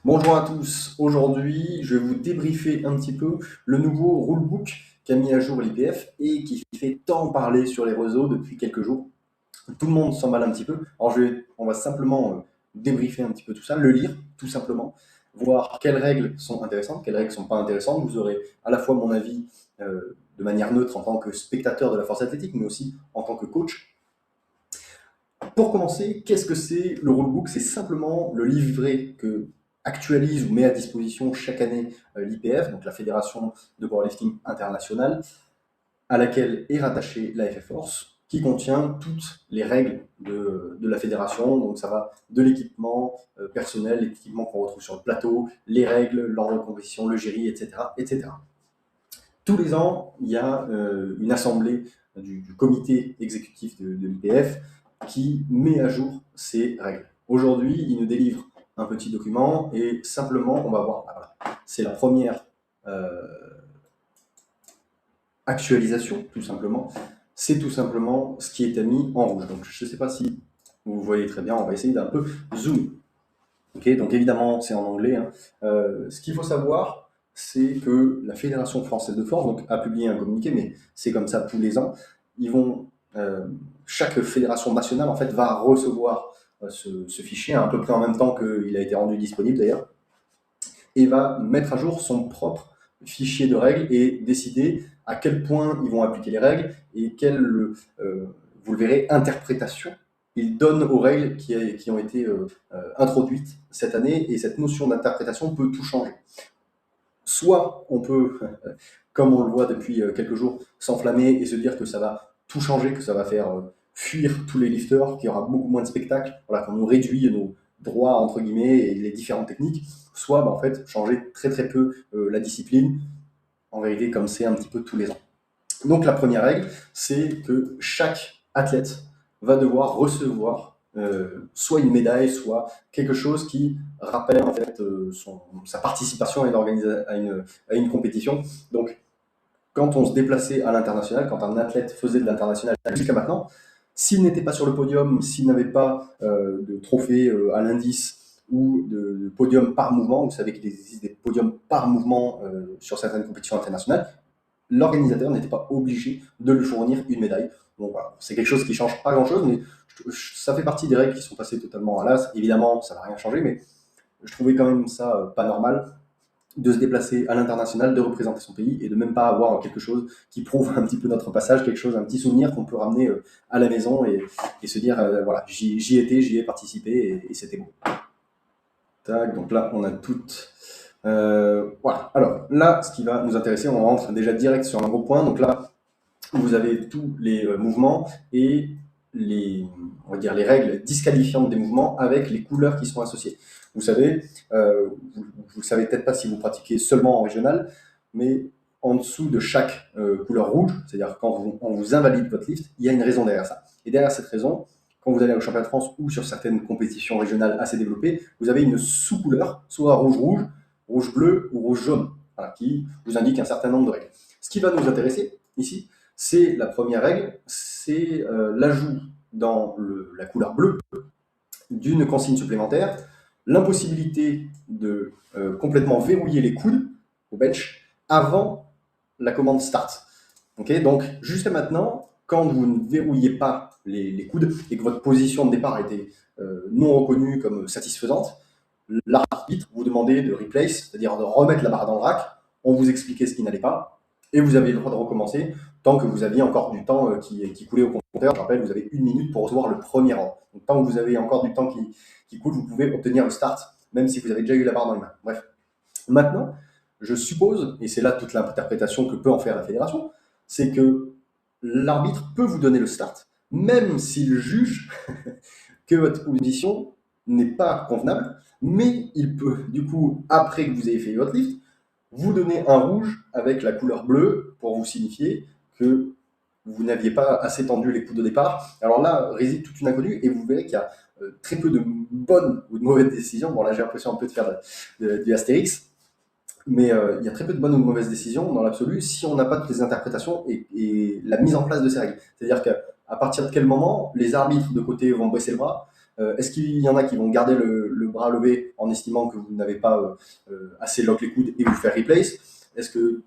Bonjour à tous, aujourd'hui je vais vous débriefer un petit peu le nouveau rulebook qu'a mis à jour l'IPF et qui fait tant parler sur les réseaux depuis quelques jours. Tout le monde s'emballe un petit peu. Alors on va simplement débriefer un petit peu tout ça, le lire tout simplement, voir quelles règles sont intéressantes, quelles règles ne sont pas intéressantes. Vous aurez à la fois mon avis de manière neutre en tant que spectateur de la force athlétique, mais aussi en tant que coach. Pour commencer, qu'est-ce que c'est le rulebook? C'est simplement le livret que actualise ou met à disposition chaque année l'IPF, donc la Fédération de Powerlifting Internationale, à laquelle est rattachée la FF Force, qui contient toutes les règles de la fédération. Donc ça va de l'équipement personnel, l'équipement qu'on retrouve sur le plateau, les règles, l'ordre de compétition, le jury, etc., etc. Tous les ans, il y a une assemblée du comité exécutif de l'IPF qui met à jour ces règles. Aujourd'hui, il nous délivre un petit document et simplement, on va voir, voilà, c'est la première actualisation, tout simplement. C'est tout simplement ce qui est mis en rouge. Donc, je ne sais pas si vous voyez très bien, on va essayer d'un peu zoomer. Okay, donc évidemment, c'est en anglais. Hein. Ce qu'il faut savoir, c'est que la Fédération française de force a publié un communiqué, mais c'est comme ça tous les ans. Chaque fédération nationale en fait va recevoir ce fichier à peu près en même temps qu'il a été rendu disponible d'ailleurs, et va mettre à jour son propre fichier de règles et décider à quel point ils vont appliquer les règles et quelle, vous le verrez, interprétation ils donnent aux règles qui ont été introduites cette année, et cette notion d'interprétation peut tout changer. Soit on peut, comme on le voit depuis quelques jours, s'enflammer et se dire que ça va tout changer, que ça va faire fuir tous les lifters, qu'il y aura beaucoup moins de spectacles, voilà, qu'on nous réduit nos droits entre guillemets et les différentes techniques, soit en fait changer très très peu la discipline, en vérité comme c'est un petit peu tous les ans. Donc la première règle, c'est que chaque athlète va devoir recevoir soit une médaille, soit quelque chose qui rappelle en fait sa participation à une compétition. Donc quand on se déplaçait à l'international, quand un athlète faisait de l'international jusqu'à maintenant, s'il n'était pas sur le podium, s'il n'avait pas de trophée à l'indice ou de podium par mouvement, vous savez qu'il existe des podiums par mouvement sur certaines compétitions internationales, l'organisateur n'était pas obligé de lui fournir une médaille. Donc voilà, c'est quelque chose qui ne change pas grand-chose, mais ça fait partie des règles qui sont passées totalement à l'as. Évidemment, ça ne va rien changer, mais je trouvais quand même ça pas normal de se déplacer à l'international, de représenter son pays et de même pas avoir quelque chose qui prouve un petit peu notre passage, quelque chose, un petit souvenir qu'on peut ramener à la maison et se dire voilà, j'y étais, j'y ai participé et c'était beau. Tac, donc là, on a toutes. Voilà. Alors là, ce qui va nous intéresser, on rentre déjà direct sur un gros point. Donc là, vous avez tous les mouvements et on va dire les règles disqualifiantes des mouvements avec les couleurs qui sont associées. Vous savez, vous ne savez peut-être pas si vous pratiquez seulement en régional, mais en dessous de chaque couleur rouge, c'est-à-dire quand on vous invalide votre lift, il y a une raison derrière ça. Et derrière cette raison, quand vous allez au championnat de France ou sur certaines compétitions régionales assez développées, vous avez une sous-couleur, soit rouge-rouge, rouge-bleu ou rouge-jaune, voilà, qui vous indique un certain nombre de règles. Ce qui va nous intéresser ici, c'est la première règle, c'est l'ajout dans la couleur bleue d'une consigne supplémentaire, l'impossibilité de complètement verrouiller les coudes au bench avant la commande start. Okay, donc jusqu'à maintenant, quand vous ne verrouillez pas les coudes et que votre position de départ était non reconnue comme satisfaisante, l'arbitre vous demandait de replace, c'est-à-dire de remettre la barre dans le rack, on vous expliquait ce qui n'allait pas, et vous aviez le droit de recommencer tant que vous aviez encore du temps qui coulait au compteur. Je rappelle, vous avez 1 minute pour recevoir le premier ordre. Donc tant que vous avez encore du temps qui coule, vous pouvez obtenir le start, même si vous avez déjà eu la barre dans les mains. Bref. Maintenant, je suppose, et c'est là toute l'interprétation que peut en faire la fédération, c'est que l'arbitre peut vous donner le start, même s'il juge que votre position n'est pas convenable, mais il peut, du coup, après que vous ayez fait votre lift, vous donner un rouge avec la couleur bleue pour vous signifier que vous n'aviez pas assez tendu les coudes au départ. Alors là réside toute une inconnue, et vous verrez qu'il y a très peu de bonnes ou de mauvaises décisions. Bon, là j'ai l'impression un peu de faire du Astérix, mais il y a très peu de bonnes ou de mauvaises décisions dans l'absolu si on n'a pas toutes les interprétations et la mise en place de ces règles. C'est-à-dire qu'à partir de quel moment les arbitres de côté vont baisser le bras, Est-ce qu'il y en a qui vont garder le bras levé en estimant que vous n'avez pas assez lock les coudes et vous faire replace? Est-ce que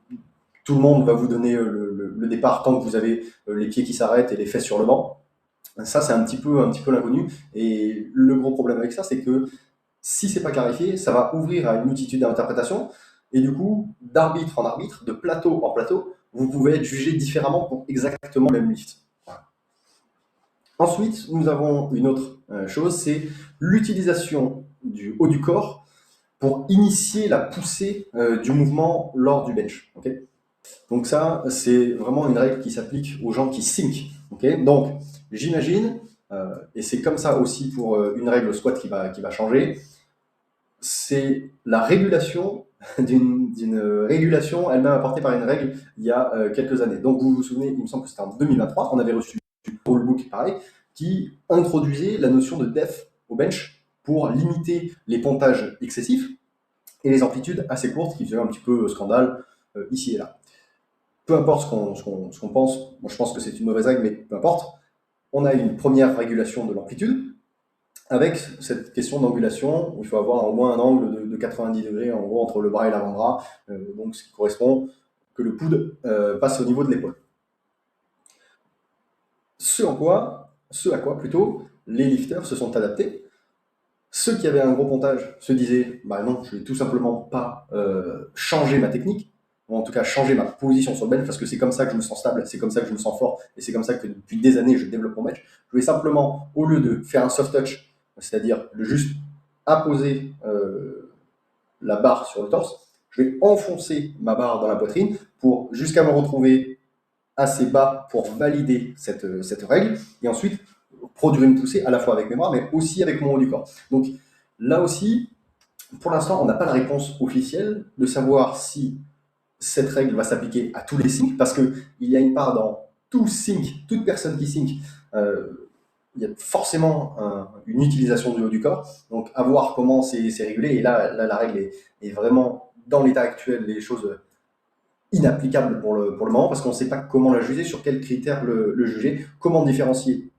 tout le monde va vous donner le départ tant que vous avez les pieds qui s'arrêtent et les fesses sur le banc? Ça, c'est un petit peu l'inconnu. Et le gros problème avec ça, c'est que si c'est pas clarifié, ça va ouvrir à une multitude d'interprétations. Et du coup, d'arbitre en arbitre, de plateau en plateau, vous pouvez être jugé différemment pour exactement le même lift. Voilà. Ensuite, nous avons une autre chose, c'est l'utilisation du haut du corps pour initier la poussée du mouvement lors du bench. Okay, donc ça, c'est vraiment une règle qui s'applique aux gens qui sink. Okay, donc, j'imagine, et c'est comme ça aussi pour une règle squat qui va changer, c'est la régulation d'une régulation elle-même apportée par une règle il y a quelques années. Donc vous vous souvenez, il me semble que c'était en 2023, on avait reçu un rulebook pareil, qui introduisait la notion de def au bench pour limiter les pontages excessifs et les amplitudes assez courtes qui faisaient un petit peu scandale ici et là. Peu importe ce qu'on pense, moi je pense que c'est une mauvaise règle, mais peu importe, on a une première régulation de l'amplitude, avec cette question d'angulation, où il faut avoir au moins un angle de 90 degrés, en gros, entre le bras et l'avant-bras, donc ce qui correspond que le coude passe au niveau de l'épaule. Ce à quoi plutôt, les lifters se sont adaptés. Ceux qui avaient un gros pontage se disaient, bah non, je vais tout simplement pas changer ma technique, ou en tout cas changer ma position sur le bench, parce que c'est comme ça que je me sens stable, c'est comme ça que je me sens fort, et c'est comme ça que depuis des années je développe mon bench. Je vais simplement, au lieu de faire un soft touch, c'est-à-dire de juste apposer la barre sur le torse, je vais enfoncer ma barre dans la poitrine pour jusqu'à me retrouver assez bas pour valider cette règle, et ensuite produire une poussée à la fois avec mes bras, mais aussi avec mon haut du corps. Donc là aussi, pour l'instant, on n'a pas la réponse officielle de savoir si cette règle va s'appliquer à tous les sinks, parce qu'il y a une part dans tout sink, toute personne qui sink, il y a forcément une utilisation du haut du corps. Donc, à voir comment c'est régulé. Et là, la règle est vraiment, dans l'état actuel, des choses inapplicables pour le moment, parce qu'on ne sait pas comment la juger, sur quels critères le juger, comment différencier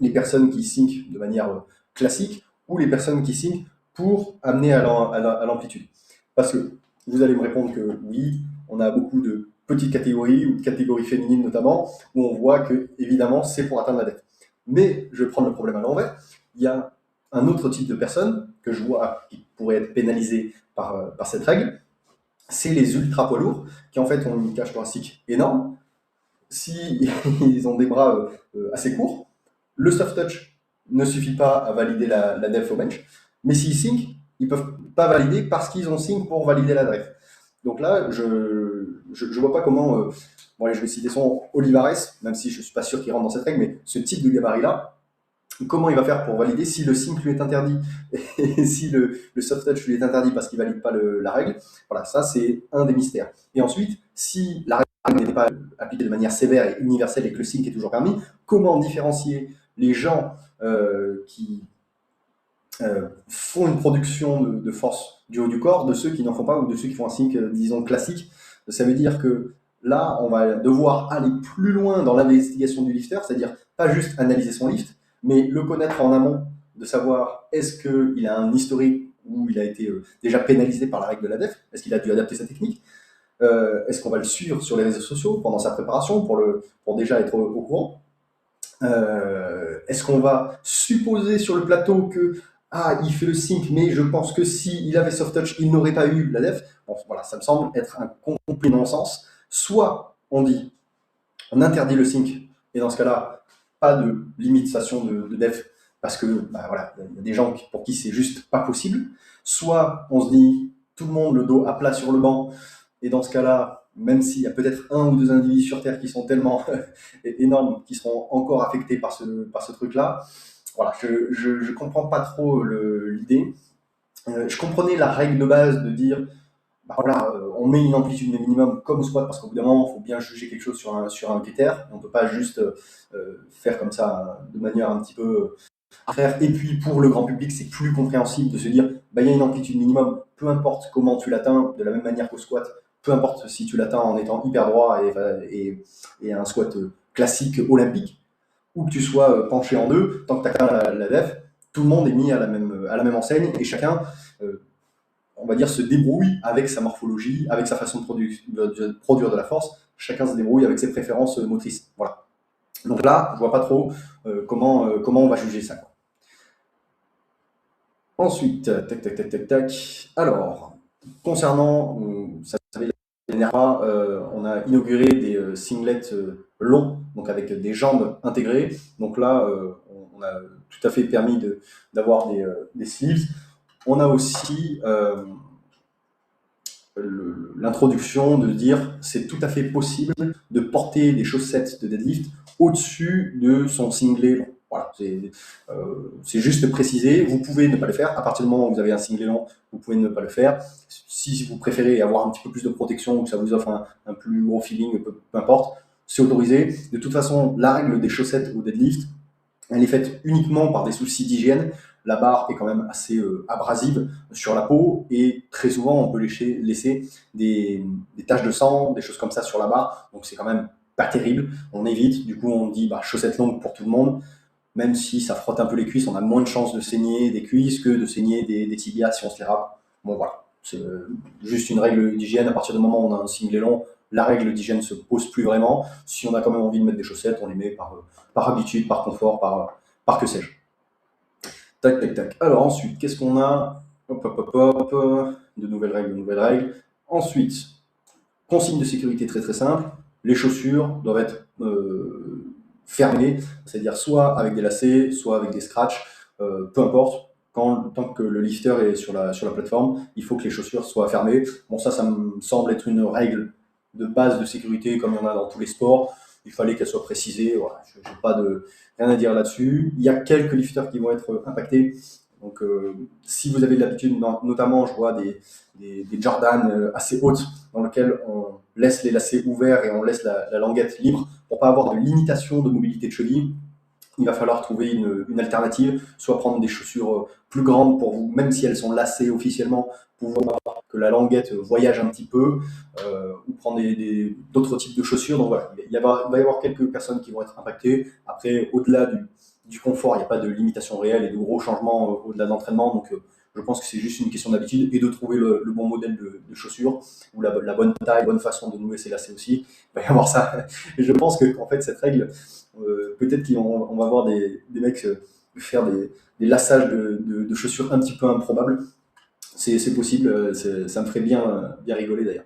les personnes qui sink de manière classique ou les personnes qui sink pour amener à l'amplitude. Parce que vous allez me répondre que oui, on a beaucoup de petites catégories, ou de catégories féminines notamment, où on voit que, évidemment, c'est pour atteindre la dette. Mais je vais prendre le problème à l'envers. Il y a un autre type de personnes que je vois qui pourraient être pénalisées par cette règle, c'est les ultra poids lourds, qui en fait ont une cage thoracique énorme. Si ils ont des bras assez courts, le soft touch ne suffit pas à valider la def au bench, mais s'ils sync, ils peuvent pas valider parce qu'ils ont sync pour valider la def. Donc là, je vois pas comment. Bon, allez, je vais citer son Olivares, même si je suis pas sûr qu'il rentre dans cette règle, mais ce type de gabarit-là, comment il va faire pour valider si le sync lui est interdit et si le soft touch lui est interdit parce qu'il valide pas la règle? Voilà, ça c'est un des mystères. Et ensuite, si la règle n'est pas appliquée de manière sévère et universelle et que le sync est toujours permis, comment différencier les gens qui font une production de force du haut du corps de ceux qui n'en font pas, ou de ceux qui font un sync, disons, classique? Ça veut dire que là, on va devoir aller plus loin dans l'investigation du lifter, c'est-à-dire pas juste analyser son lift, mais le connaître en amont, de savoir est-ce qu'il a un historique où il a été déjà pénalisé par la règle de la def, est-ce qu'il a dû adapter sa technique, est-ce qu'on va le suivre sur les réseaux sociaux pendant sa préparation pour déjà être au courant, est-ce qu'on va supposer sur le plateau que il fait le sync, mais je pense que s'il avait soft touch, il n'aurait pas eu la def. Bon, voilà, ça me semble être un complet non-sens. Soit on dit, on interdit le sync, et dans ce cas-là, pas de limitation de def, parce que voilà, il y a des gens pour qui c'est juste pas possible. Soit on se dit, tout le monde le dos à plat sur le banc, et dans ce cas-là, même s'il y a peut-être un ou deux individus sur Terre qui sont tellement énormes, qui seront encore affectés par ce truc-là, voilà, je comprends pas trop l'idée. Je comprenais la règle de base de dire, voilà, on met une amplitude minimum comme squat, parce qu'au bout d'un moment, il faut bien juger quelque chose sur un critère. On ne peut pas juste faire comme ça de manière un petit peu arbitraire. Et puis pour le grand public, c'est plus compréhensible de se dire, il y a une amplitude minimum, peu importe comment tu l'atteins, de la même manière qu'au squat, peu importe si tu l'atteins en étant hyper droit et un squat classique olympique, ou que tu sois penché en deux, tant que tu atteins la def, tout le monde est mis à la même enseigne et chacun, on va dire, se débrouille avec sa morphologie, avec sa façon de produire de la force. Chacun se débrouille avec ses préférences motrices. Voilà. Donc là, je vois pas trop comment on va juger ça, quoi. Ensuite, tac, tac, tac, tac, tac. Alors, concernant, ça savez, la dernière fois, on a inauguré des singlets longs, donc avec des jambes intégrées. Donc là, on a tout à fait permis d'avoir des sleeves. On a aussi l'introduction de dire c'est tout à fait possible de porter des chaussettes de deadlift au-dessus de son singlet long. Voilà, c'est juste précisé. Vous pouvez ne pas le faire. À partir du moment où vous avez un singlet long, vous pouvez ne pas le faire. Si vous préférez avoir un petit peu plus de protection ou que ça vous offre un plus gros feeling, peu importe, c'est autorisé. De toute façon, la règle des chaussettes au deadlift, elle est faite uniquement par des soucis d'hygiène. La barre est quand même assez abrasive sur la peau et très souvent on peut laisser des taches de sang, des choses comme ça sur la barre. Donc c'est quand même pas terrible. On évite. Du coup, on dit chaussettes longues pour tout le monde. Même si ça frotte un peu les cuisses, on a moins de chances de saigner des cuisses que de saigner des tibias si on se les râpe. Bon voilà, c'est juste une règle d'hygiène. À partir du moment où on a un singlet long, la règle d'hygiène se pose plus vraiment. Si on a quand même envie de mettre des chaussettes, on les met par habitude, par confort, par que sais-je. Tac, tac, tac. Alors ensuite, qu'est-ce qu'on a? Hop, hop, hop, hop. De nouvelles règles. Ensuite, consigne de sécurité très très simple. Les chaussures doivent être fermées, c'est-à-dire soit avec des lacets, soit avec des scratchs, peu importe. Tant que le lifter est sur la plateforme, il faut que les chaussures soient fermées. Bon, ça me semble être une règle de base de sécurité comme il y en a dans tous les sports. Il fallait qu'elle soit précisée. Voilà, je n'ai pas rien à dire là-dessus. Il y a quelques lifters qui vont être impactés. Donc, si vous avez de l'habitude, notamment, je vois des Jordan assez hautes dans lesquelles on laisse les lacets ouverts et on laisse la languette libre pour pas avoir de limitation de mobilité de cheville. Il va falloir trouver une alternative, soit prendre des chaussures plus grandes pour vous, même si elles sont lacées officiellement, pour voir que la languette voyage un petit peu, ou prendre d'autres types de chaussures. Donc voilà, il va y avoir quelques personnes qui vont être impactées. Après, au-delà du confort, il n'y a pas de limitation réelle et de gros changements au-delà de l'entraînement. Donc je pense que c'est juste une question d'habitude et de trouver le bon modèle de chaussures ou la bonne taille, la bonne façon de nouer ses lacets aussi. Il va y avoir ça. Et je pense que en fait, cette règle, peut-être qu'on va voir des mecs faire des lassages de chaussures un petit peu improbables. C'est possible, ça me ferait bien rigoler d'ailleurs.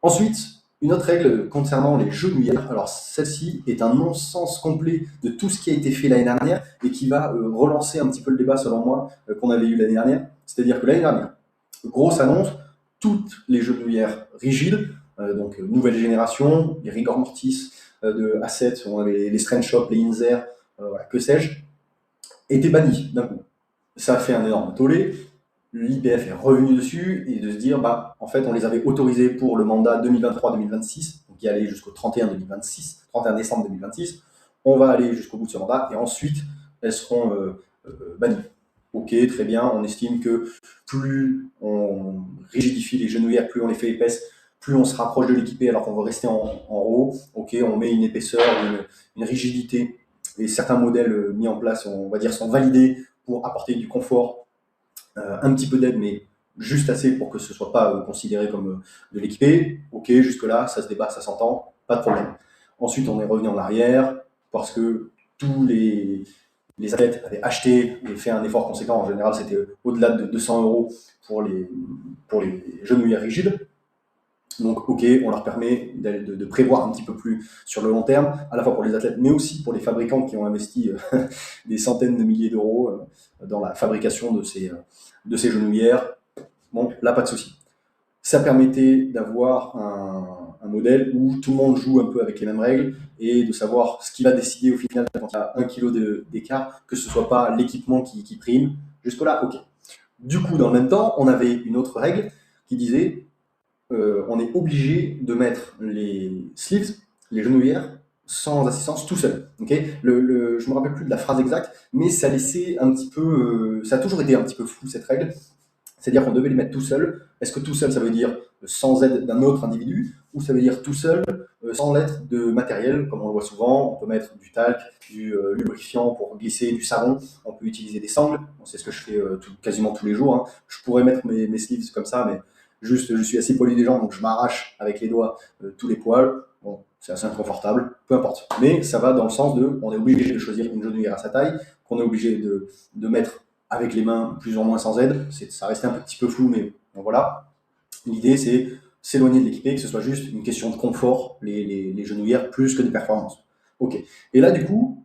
Ensuite, une autre règle concernant les genouillères. Alors celle-ci est un non-sens complet de tout ce qui a été fait l'année dernière et qui va relancer un petit peu le débat selon moi qu'on avait eu l'année dernière. C'est-à-dire que l'année dernière, grosse annonce, toutes les genouillères rigides, donc nouvelle génération, les rigor mortis de A7, on avait les Strength Shop, les Inzer, voilà, que sais-je, étaient bannies d'un coup. Ça a fait un énorme tollé. L'IPF est revenu dessus et de se dire, en fait, on les avait autorisés pour le mandat 2023-2026, donc qui allait jusqu'au 31 décembre 2026. On va aller jusqu'au bout de ce mandat et ensuite, elles seront bannies. Ok, très bien, on estime que plus on rigidifie les genouillères, plus on les fait épaisses, plus on se rapproche de l'équipé alors qu'on va rester en haut. Ok, on met une épaisseur, une rigidité, et certains modèles mis en place, on va dire, sont validés pour apporter du confort, un petit peu d'aide, mais juste assez pour que ce ne soit pas considéré comme de l'équipé. Ok, jusque-là, ça se débat, ça s'entend, pas de problème. Ensuite, on est revenu en arrière parce que tous les athlètes avaient acheté et fait un effort conséquent. En général, c'était au-delà de 200 € pour les genouillères rigides. Donc, ok, on leur permet de prévoir un petit peu plus sur le long terme, à la fois pour les athlètes, mais aussi pour les fabricants qui ont investi des centaines de milliers d'euros dans la fabrication de ces genouillères. Bon, là, pas de souci. Ça permettait d'avoir un modèle où tout le monde joue un peu avec les mêmes règles et de savoir ce qui va décider au final quand il y a 1 kg d'écart, que ce ne soit pas l'équipement qui prime. Jusque-là, ok. Du coup, dans le même temps, on avait une autre règle qui disait on est obligé de mettre les sleeves, les genouillères, sans assistance tout seul. Okay, je ne me rappelle plus de la phrase exacte, mais ça laissait un petit peu, ça a toujours été un petit peu flou cette règle. C'est-à-dire qu'on devait les mettre tout seul. Est-ce que tout seul, ça veut dire sans aide d'un autre individu, ou ça veut dire tout seul, sans l'aide de matériel, comme on le voit souvent. On peut mettre du talc, du lubrifiant pour glisser, du savon, on peut utiliser des sangles. Bon, c'est ce que je fais quasiment tous les jours, hein. Je pourrais mettre mes sleeves comme ça, mais juste je suis assez poli des gens, donc je m'arrache avec les doigts tous les poils. Bon, c'est assez inconfortable, peu importe. Mais ça va dans le sens de, on est obligé de choisir une genouillère à sa taille, qu'on est obligé de mettre avec les mains plus ou moins sans aide. Ça restait un petit peu flou, mais bon, voilà. L'idée, c'est s'éloigner de l'équipé, que ce soit juste une question de confort, les genouillères, plus que de performance. Ok. Et là, du coup,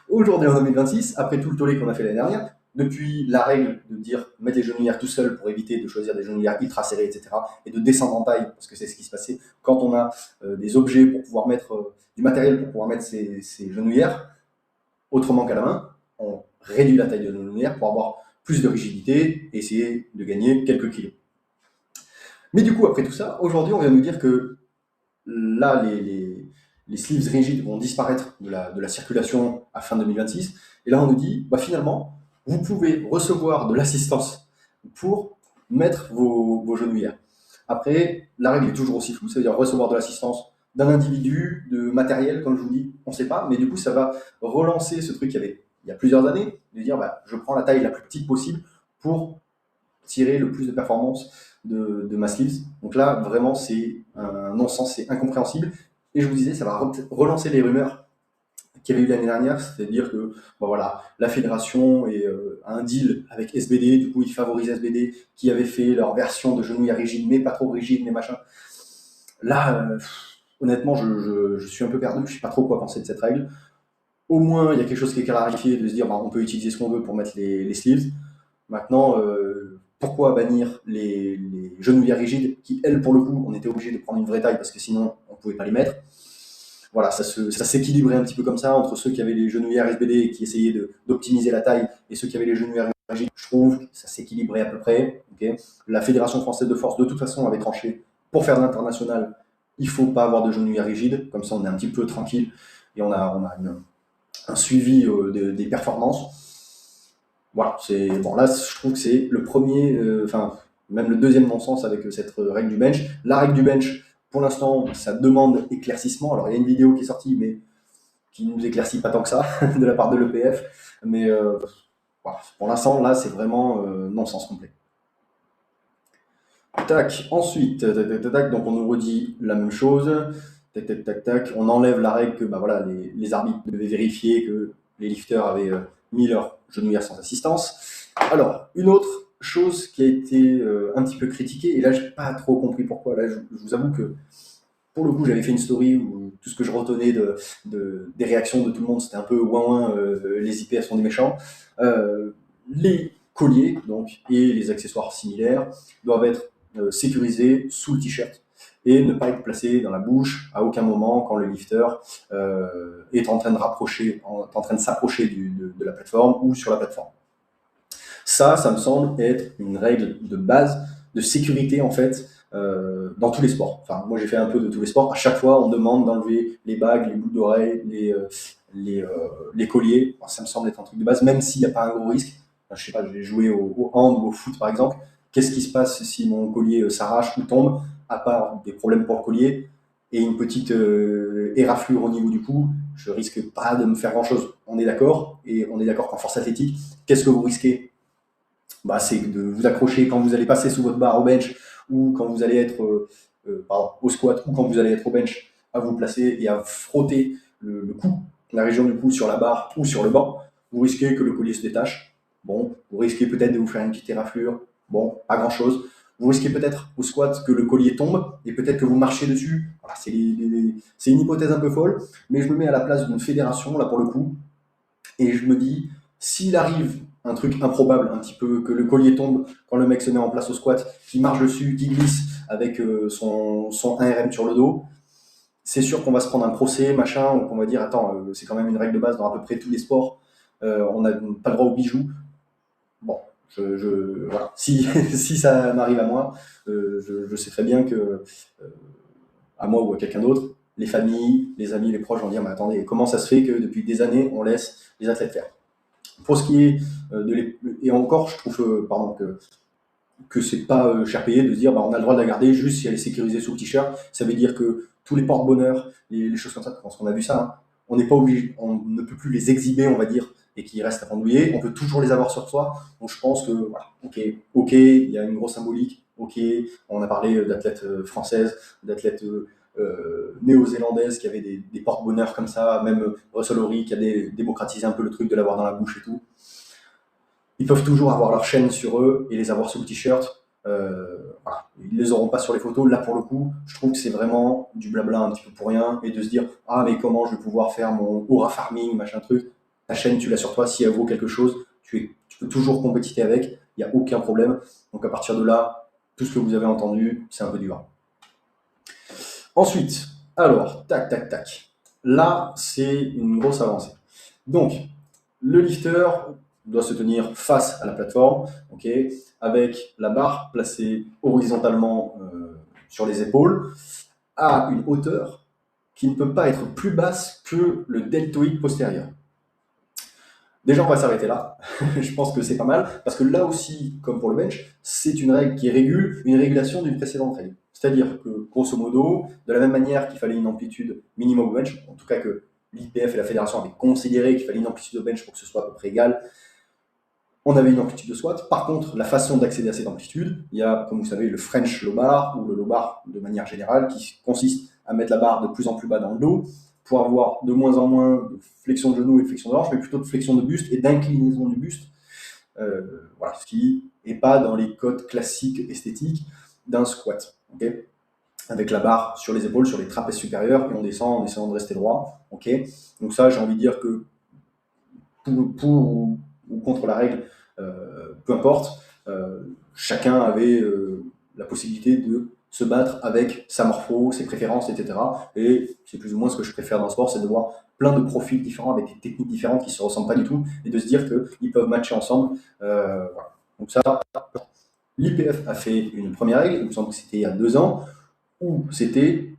aujourd'hui en 2026, après tout le tollé qu'on a fait l'année dernière, depuis la règle de dire mettre les genouillères tout seul pour éviter de choisir des genouillères ultra serrées, etc., et de descendre en taille, parce que c'est ce qui se passait quand on a des objets pour pouvoir mettre, du matériel pour pouvoir mettre ces genouillères, autrement qu'à la main, on réduit la taille de nos genouillères pour avoir plus de rigidité et essayer de gagner quelques kilos. Mais du coup, après tout ça, aujourd'hui, on vient nous dire que là, les sleeves rigides vont disparaître de la circulation à fin 2026. Et là, on nous dit, bah, finalement, vous pouvez recevoir de l'assistance pour mettre vos genouillères. Après, la règle est toujours aussi floue, ça veut dire recevoir de l'assistance d'un individu, de matériel, comme je vous dis, on ne sait pas, mais du coup, ça va relancer ce truc qu'il y avait il y a plusieurs années, de dire, bah, je prends la taille la plus petite possible pour tirer le plus de performance de ma sleeves. Donc là, vraiment, c'est un non-sens, c'est incompréhensible. Et je vous disais, ça va relancer les rumeurs qu'il y avait eu l'année dernière, c'est-à-dire que bon, voilà, la fédération a un deal avec SBD, du coup ils favorisent SBD, qui avait fait leur version de genouillère rigide, mais pas trop rigide, mais machin. Là, honnêtement, je suis un peu perdu, je ne sais pas trop quoi penser de cette règle. Au moins, il y a quelque chose qui est clarifié, de se dire, bah, on peut utiliser ce qu'on veut pour mettre les sleeves. Maintenant, pourquoi bannir les genouillères rigides qui, elles, pour le coup, on était obligé de prendre une vraie taille parce que sinon, on ne pouvait pas les mettre. Voilà, ça s'équilibrait un petit peu comme ça entre ceux qui avaient les genouillères SBD et qui essayaient d'optimiser la taille et ceux qui avaient les genouillères rigides. Je trouve que ça s'équilibrait à peu près. Okay, la Fédération française de force, de toute façon, avait tranché. Pour faire de l'international, il ne faut pas avoir de genouillères rigides. Comme ça, on est un petit peu tranquille et on a un suivi des performances. Voilà, bon, là, je trouve que c'est le premier, même le deuxième non-sens avec cette règle du bench. La règle du bench, pour l'instant, ça demande éclaircissement. Alors, il y a une vidéo qui est sortie, mais qui ne nous éclaircit pas tant que ça, de la part de l'EPF. Mais voilà, pour l'instant, là, c'est vraiment non-sens complet. Tac, ensuite, donc on nous redit la même chose. Tac, tac, tac, tac. On enlève la règle que bah, voilà, les arbitres devaient vérifier que les lifters avaient mis leur genouillère sans assistance. Alors, une autre chose qui a été un petit peu critiquée, et là, je n'ai pas trop compris pourquoi. Là, je vous avoue que, pour le coup, j'avais fait une story où tout ce que je retenais des réactions de tout le monde, c'était un peu ouin, les IPS sont des méchants. Les colliers donc, et les accessoires similaires doivent être sécurisés sous le t-shirt et ne pas être placés dans la bouche à aucun moment quand le lifter est en train de s'approcher de la plateforme ou sur la plateforme. Ça me semble être une règle de base de sécurité en fait dans tous les sports. Enfin, moi j'ai fait un peu de tous les sports. À chaque fois, on demande d'enlever les bagues, les boucles d'oreilles, les colliers. Enfin, ça me semble être un truc de base, même s'il n'y a pas un gros risque. Enfin, je sais pas, j'ai joué au hand ou au foot par exemple. Qu'est-ce qui se passe si mon collier s'arrache ou tombe, à part des problèmes pour le collier et une petite éraflure au niveau du cou, je risque pas de me faire grand-chose. On est d'accord, et on est d'accord qu'en force athlétique, qu'est-ce que vous risquez? Bah, c'est de vous accrocher quand vous allez passer sous votre barre au bench ou quand vous allez être au squat ou quand vous allez être au bench, à vous placer et à frotter le cou, la région du cou sur la barre ou sur le banc. Vous risquez que le collier se détache. Bon, vous risquez peut-être de vous faire une petite éraflure. Bon, pas grand-chose. Vous risquez peut-être au squat que le collier tombe et peut-être que vous marchez dessus. Voilà, c'est une hypothèse un peu folle, mais je me mets à la place d'une fédération, là pour le coup, et je me dis, s'il arrive un truc improbable, un petit peu, que le collier tombe quand le mec se met en place au squat, qui marche dessus, qui glisse avec son 1RM sur le dos, c'est sûr qu'on va se prendre un procès, machin, ou qu'on va dire, attends, c'est quand même une règle de base dans à peu près tous les sports, on n'a pas le droit aux bijoux. Bon, voilà. Si ça m'arrive à moi, je sais très bien que, à moi ou à quelqu'un d'autre, les familles, les amis, les proches vont dire, mais attendez, comment ça se fait que depuis des années, on laisse les athlètes faire? Pour ce qui est et encore, je trouve, que c'est pas cher payé de se dire bah, on a le droit de la garder juste si elle est sécurisée sous le t-shirt. Ça veut dire que tous les porte-bonheur, les choses comme ça, parce qu'on a vu ça, hein, on n'est pas obligé, on ne peut plus les exhiber, on va dire, et qui restent à pendouiller. On peut toujours les avoir sur soi. Donc je pense que voilà, ok, il y a une grosse symbolique. Ok, on a parlé d'athlètes françaises, d'athlètes néo-zélandaises qui avaient des porte-bonheur comme ça, même Russell Horry qui a démocratisé un peu le truc de l'avoir dans la bouche et tout. Ils peuvent toujours avoir leur chaîne sur eux et les avoir sous le t-shirt. Voilà. Ils les auront pas sur les photos. Là, pour le coup, je trouve que c'est vraiment du blabla un petit peu pour rien et de se dire ah mais comment je vais pouvoir faire mon aura farming machin truc. Ta chaîne, tu l'as sur toi. Si elle vaut quelque chose, tu peux toujours compétiter avec. Il n'y a aucun problème. Donc à partir de là, tout ce que vous avez entendu, c'est un peu du vent. Ensuite, alors, tac, tac, tac. Là, c'est une grosse avancée. Donc, le lifter doit se tenir face à la plateforme, ok, avec la barre placée horizontalement sur les épaules, à une hauteur qui ne peut pas être plus basse que le deltoïde postérieur. Déjà, on va s'arrêter là. Je pense que c'est pas mal, parce que là aussi, comme pour le bench, c'est une règle qui régule une régulation d'une précédente règle. C'est-à-dire que, grosso modo, de la même manière qu'il fallait une amplitude minimum au bench, en tout cas que l'IPF et la fédération avaient considéré qu'il fallait une amplitude au bench pour que ce soit à peu près égal, on avait une amplitude de squat. Par contre, la façon d'accéder à cette amplitude, il y a, comme vous savez, le French low bar, ou le low bar de manière générale, qui consiste à mettre la barre de plus en plus bas dans le dos, pour avoir de moins en moins de flexion de genou et de flexion de hanche, mais plutôt de flexion de buste et d'inclinaison du buste. Voilà, ce qui n'est pas dans les codes classiques esthétiques d'un squat. Okay, avec la barre sur les épaules, sur les trapèzes supérieurs, et on descend en essayant de rester droit. Okay, donc ça, j'ai envie de dire que pour ou contre la règle, peu importe, chacun avait la possibilité de se battre avec sa morpho, ses préférences, etc. Et c'est plus ou moins ce que je préfère dans le sport, c'est de voir plein de profils différents avec des techniques différentes qui ne se ressemblent pas du tout et de se dire qu'ils peuvent matcher ensemble. Voilà. Donc ça, l'IPF a fait une première règle, il me semble que c'était il y a 2 ans, où c'était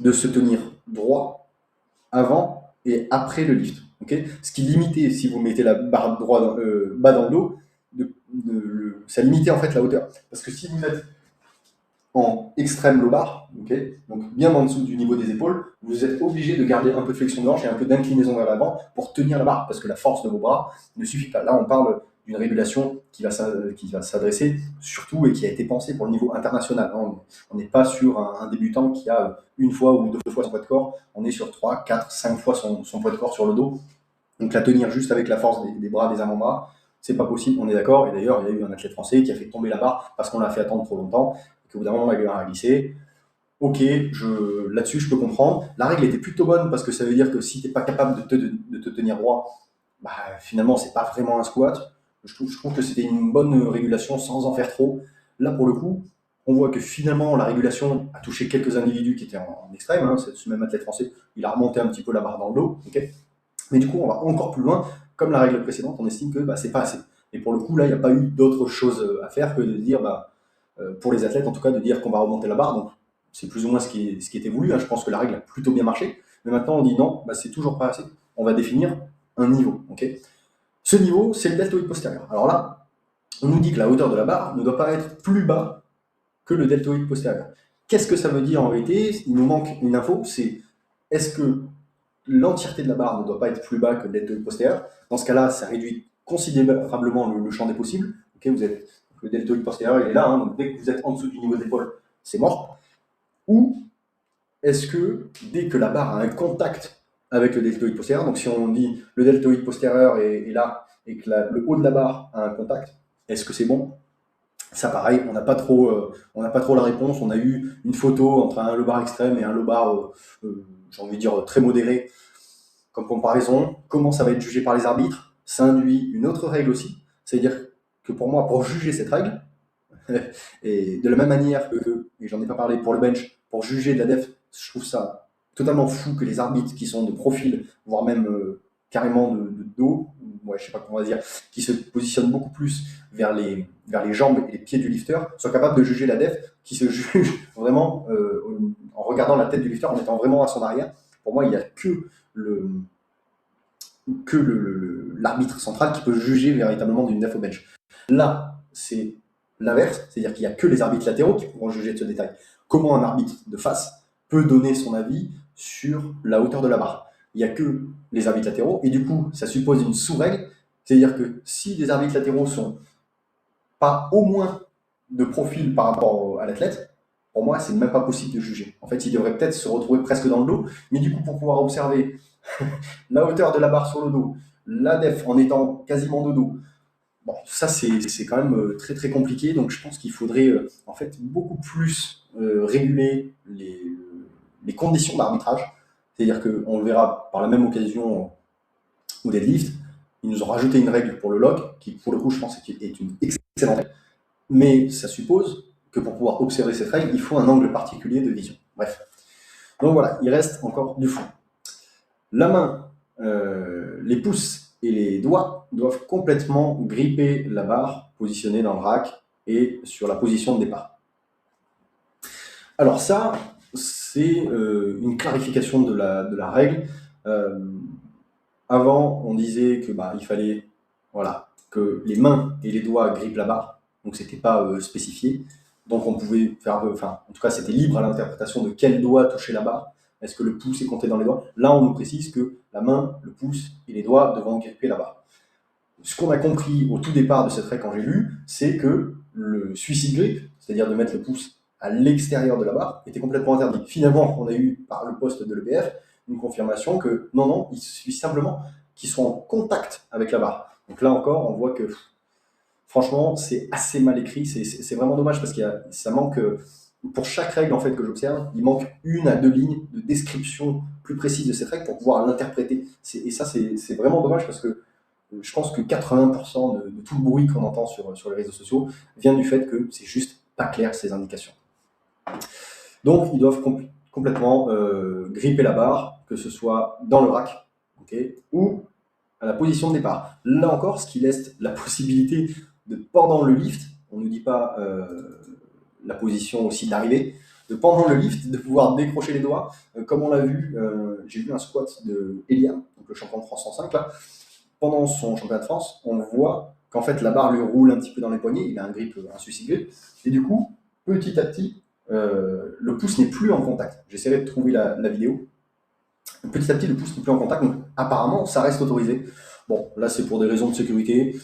de se tenir droit avant et après le lift. Okay, ce qui limitait, si vous mettez la barre droit bas dans le dos, ça limitait en fait la hauteur. Parce que si vous êtes en extrême low bar, okay, donc bien en dessous du niveau des épaules, vous êtes obligé de garder un peu de flexion de hanche et un peu d'inclinaison vers l'avant pour tenir la barre, parce que la force de vos bras ne suffit pas. Là, on parle d'une régulation qui va s'adresser surtout et qui a été pensée pour le niveau international. On n'est pas sur un débutant qui a une fois ou 2 fois son poids de corps, on est sur 3, 4, 5 fois son poids de corps sur le dos. Donc la tenir juste avec la force des bras, des avant-bras, c'est pas possible, on est d'accord. Et d'ailleurs, il y a eu un athlète français qui a fait tomber la barre parce qu'on l'a fait attendre trop longtemps, et qu'au bout d'un moment, la barre a glissé. Ok, là-dessus, je peux comprendre. La règle était plutôt bonne parce que ça veut dire que si tu n'es pas capable de te tenir droit, bah, finalement, c'est pas vraiment un squat. Je trouve que c'était une bonne régulation sans en faire trop. Là, pour le coup, on voit que finalement, la régulation a touché quelques individus qui étaient en extrême. Hein. Ce même athlète français, il a remonté un petit peu la barre dans le dos. Okay, mais du coup, on va encore plus loin. Comme la règle précédente, on estime que bah, c'est pas assez. Et pour le coup, là, il n'y a pas eu d'autre chose à faire que de dire, pour les athlètes en tout cas, de dire qu'on va remonter la barre. Donc, c'est plus ou moins ce qui était voulu. Hein. Je pense que la règle a plutôt bien marché. Mais maintenant, on dit non, c'est toujours pas assez. On va définir un niveau. Okay, ce niveau, c'est le deltoïde postérieur. Alors là, on nous dit que la hauteur de la barre ne doit pas être plus bas que le deltoïde postérieur. Qu'est-ce que ça veut dire en réalité? Il nous manque une info, c'est est-ce que l'entièreté de la barre ne doit pas être plus bas que le deltoïde postérieur? Dans ce cas-là, ça réduit considérablement le champ des possibles. Okay, le deltoïde postérieur, il est là, hein, donc dès que vous êtes en dessous du niveau d'épaule, c'est mort. Ou est-ce que dès que la barre a un contact avec le deltoïde postérieur, donc si on dit le deltoïde postérieur est là et que le haut de la barre a un contact, est-ce que c'est bon? Ça, pareil, on n'a pas trop la réponse. On a eu une photo entre un low bar extrême et un low bar, j'ai envie de dire, très modéré comme comparaison. Comment ça va être jugé par les arbitres? Ça induit une autre règle aussi. C'est-à-dire que pour moi, pour juger cette règle, et de la même manière que, et j'en ai pas parlé pour le bench, pour juger de la def, je trouve ça totalement fou que les arbitres qui sont de profil, voire même carrément de dos, ouais, je sais pas comment on va dire, qui se positionnent beaucoup plus vers les jambes et les pieds du lifter, soient capables de juger la def, qui se juge vraiment en regardant la tête du lifter, en étant vraiment à son arrière. Pour moi, il n'y a que l'arbitre central qui peut juger véritablement d'une def au bench. Là, c'est l'inverse, c'est-à-dire qu'il n'y a que les arbitres latéraux qui pourront juger de ce détail. Comment un arbitre de face peut donner son avis sur la hauteur de la barre? Il n'y a que les arbitres latéraux, et du coup, ça suppose une sous-règle, c'est-à-dire que si les arbitres latéraux sont pas au moins de profil par rapport à l'athlète, pour moi, c'est même pas possible de juger. En fait, ils devraient peut-être se retrouver presque dans le dos, mais du coup, pour pouvoir observer la hauteur de la barre sur le dos, la def en étant quasiment de dos, bon, ça c'est quand même très très compliqué, donc je pense qu'il faudrait en fait beaucoup plus réguler les conditions d'arbitrage. C'est-à-dire qu'on le verra par la même occasion au deadlift, ils nous ont rajouté une règle pour le lock, qui pour le coup je pense est une excellente règle, mais ça suppose que pour pouvoir observer cette règle, il faut un angle particulier de vision. Bref. Donc voilà, il reste encore du fond. La main, les pouces et les doigts doivent complètement gripper la barre positionnée dans le rack et sur la position de départ. Alors ça, c'est une clarification de la règle. Avant, on disait que il fallait que les mains et les doigts grippent la barre, donc c'était pas spécifié. Donc on pouvait faire, en tout cas c'était libre à l'interprétation de quel doigt toucher la barre. Est-ce que le pouce est compté dans les doigts? Là, on nous précise que la main, le pouce et les doigts devront gripper la barre. Ce qu'on a compris au tout départ de cette règle quand j'ai lu, c'est que le suicide grip, c'est-à-dire de mettre le pouce à l'extérieur de la barre, était complètement interdit. Finalement, on a eu par le poste de l'EPF une confirmation que non, il suffit simplement qu'ils soient en contact avec la barre. Donc là encore, on voit que franchement, c'est assez mal écrit, c'est vraiment dommage parce que ça manque, pour chaque règle en fait que j'observe, il manque 1 à 2 lignes de description plus précise de cette règle pour pouvoir l'interpréter. Et ça, c'est vraiment dommage parce que je pense que 80% de tout le bruit qu'on entend sur les réseaux sociaux vient du fait que c'est juste pas clair ces indications. Donc, ils doivent complètement gripper la barre, que ce soit dans le rack, ou à la position de départ. Là encore, ce qui laisse la possibilité de, pendant le lift, on ne nous dit pas la position aussi d'arrivée, de pendant le lift, de pouvoir décrocher les doigts. Comme on l'a vu, j'ai vu un squat de Elia, donc le champion de France 105, là. Pendant son championnat de France, on voit qu'en fait la barre lui roule un petit peu dans les poignets, il a un suicide grip, et du coup, petit à petit, le pouce n'est plus en contact. J'essaierai de trouver la vidéo. Petit à petit, le pouce n'est plus en contact, donc apparemment, ça reste autorisé. Bon, là, c'est pour des raisons de sécurité.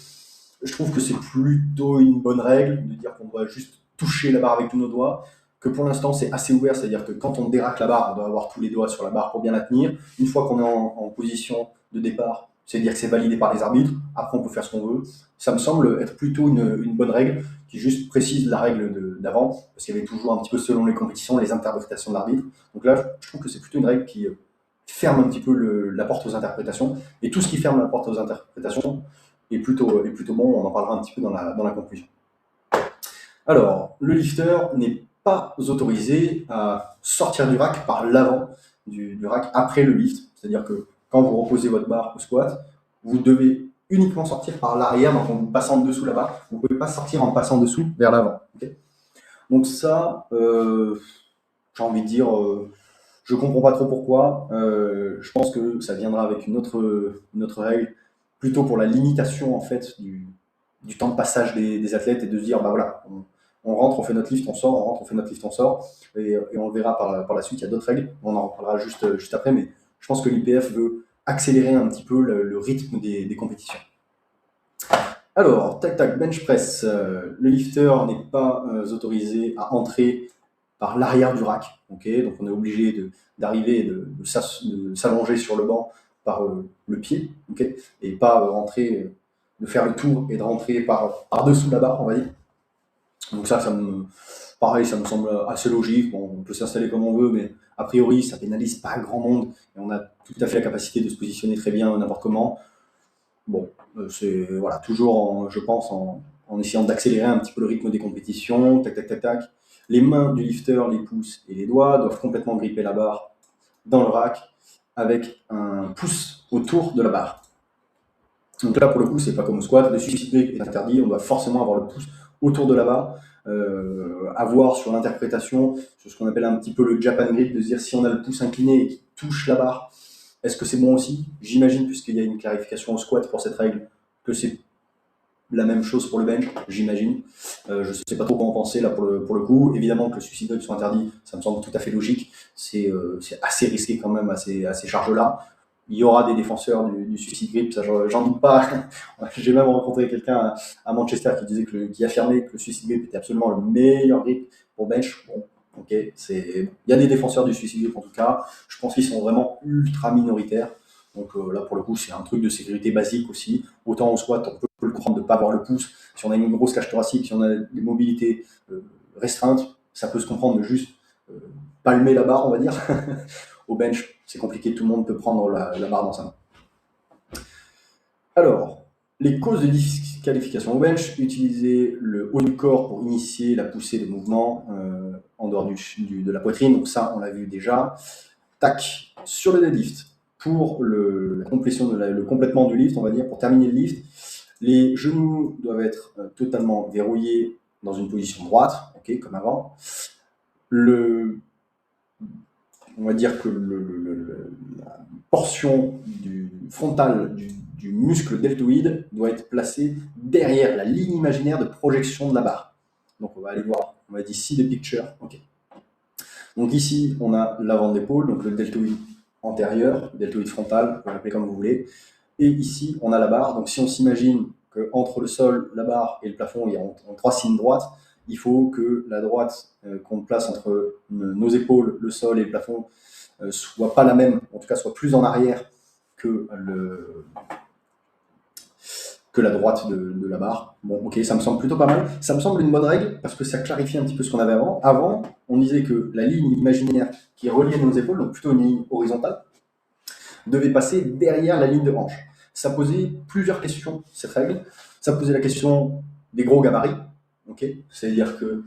Je trouve que c'est plutôt une bonne règle de dire qu'on doit juste toucher la barre avec tous nos doigts, que pour l'instant, c'est assez ouvert, c'est-à-dire que quand on déraque la barre, on doit avoir tous les doigts sur la barre pour bien la tenir. Une fois qu'on est en position de départ, c'est-à-dire que c'est validé par les arbitres, après on peut faire ce qu'on veut. Ça me semble être plutôt une bonne règle qui juste précise la règle d'avant, parce qu'il y avait toujours un petit peu selon les compétitions, les interprétations de l'arbitre. Donc là, je trouve que c'est plutôt une règle qui ferme un petit peu la porte aux interprétations, et tout ce qui ferme la porte aux interprétations est plutôt bon, on en parlera un petit peu dans la conclusion. Alors, le lifter n'est pas autorisé à sortir du rack par l'avant du rack après le lift, c'est-à-dire que quand vous reposez votre barre au squat, vous devez uniquement sortir par l'arrière, donc en passant dessous la barre. Vous ne pouvez pas sortir en passant dessous vers l'avant. Donc ça, j'ai envie de dire, je ne comprends pas trop pourquoi. Je pense que ça viendra avec une autre règle, plutôt pour la limitation en fait du temps de passage des athlètes et de se dire, voilà, on rentre, on fait notre lift, on sort, on rentre, on fait notre lift, on sort, et on le verra par la suite, il y a d'autres règles, on en reparlera juste après, mais je pense que l'IPF veut accélérer un petit peu le rythme des compétitions. Alors, tac, bench press, le lifter n'est pas autorisé à entrer par l'arrière du rack, donc on est obligé d'arriver et de s'allonger sur le banc par le pied, et pas rentrer, de faire le tour et de rentrer par-dessous la barre, on va dire. Donc ça pareil, ça me semble assez logique. Bon, on peut s'installer comme on veut, mais a priori, ça pénalise pas grand monde. Et on a tout à fait la capacité de se positionner très bien n'importe comment. Bon, c'est toujours, je pense, en essayant d'accélérer un petit peu le rythme des compétitions. Tac. Les mains du lifter, les pouces et les doigts doivent complètement gripper la barre dans le rack avec un pouce autour de la barre. Donc là, pour le coup, c'est pas comme au squat, le suicide grip est interdit, on doit forcément avoir le pouce autour de la barre, avoir sur l'interprétation, sur ce qu'on appelle un petit peu le Japan grip, de se dire si on a le pouce incliné et qui touche la barre, est-ce que c'est bon aussi? J'imagine, puisqu'il y a une clarification au squat pour cette règle, que c'est la même chose pour le bench, j'imagine. Je ne sais pas trop quoi en penser là pour le coup. Évidemment que le suicide grip soit interdit, ça me semble tout à fait logique. C'est assez risqué quand même à ces charges-là. Il y aura des défenseurs du suicide grip, ça j'en doute pas. J'ai même rencontré quelqu'un à Manchester qui disait qui affirmait que le suicide grip était absolument le meilleur grip pour bench. Bon, ok, il y a des défenseurs du suicide grip en tout cas. Je pense qu'ils sont vraiment ultra minoritaires. Donc là, pour le coup, c'est un truc de sécurité basique aussi. Autant au squat, on peut le comprendre de ne pas avoir le pouce. Si on a une grosse cage thoracique, si on a des mobilités restreintes, ça peut se comprendre de juste palmer la barre, on va dire. Au bench, c'est compliqué, tout le monde peut prendre la barre dans sa main. Alors, les causes de disqualification au bench, utiliser le haut du corps pour initier la poussée de mouvement en dehors de la poitrine, donc ça, on l'a vu déjà. Tac, sur le deadlift, pour le complétement du lift, on va dire, pour terminer le lift, les genoux doivent être totalement verrouillés dans une position droite, ok, comme avant. On va dire que la portion frontale du muscle deltoïde doit être placée derrière la ligne imaginaire de projection de la barre. Donc on va aller voir, on va dire ici des pictures, ok. Donc ici, on a l'avant d'épaule, donc le deltoïde antérieur, deltoïde frontal, vous pouvez l'appeler comme vous voulez. Et ici, on a la barre. Donc si on s'imagine qu'entre le sol, la barre et le plafond, il y a en 3 signes droites, il faut que la droite qu'on place entre nos épaules, le sol et le plafond soit pas la même, en tout cas soit plus en arrière que la droite de la barre. Bon, ok, ça me semble plutôt pas mal. Ça me semble une bonne règle parce que ça clarifie un petit peu ce qu'on avait avant. Avant, on disait que la ligne imaginaire qui reliait nos épaules, donc plutôt une ligne horizontale, devait passer derrière la ligne de hanche. Ça posait plusieurs questions, cette règle. Ça posait la question des gros gabarits, okay, c'est-à-dire que,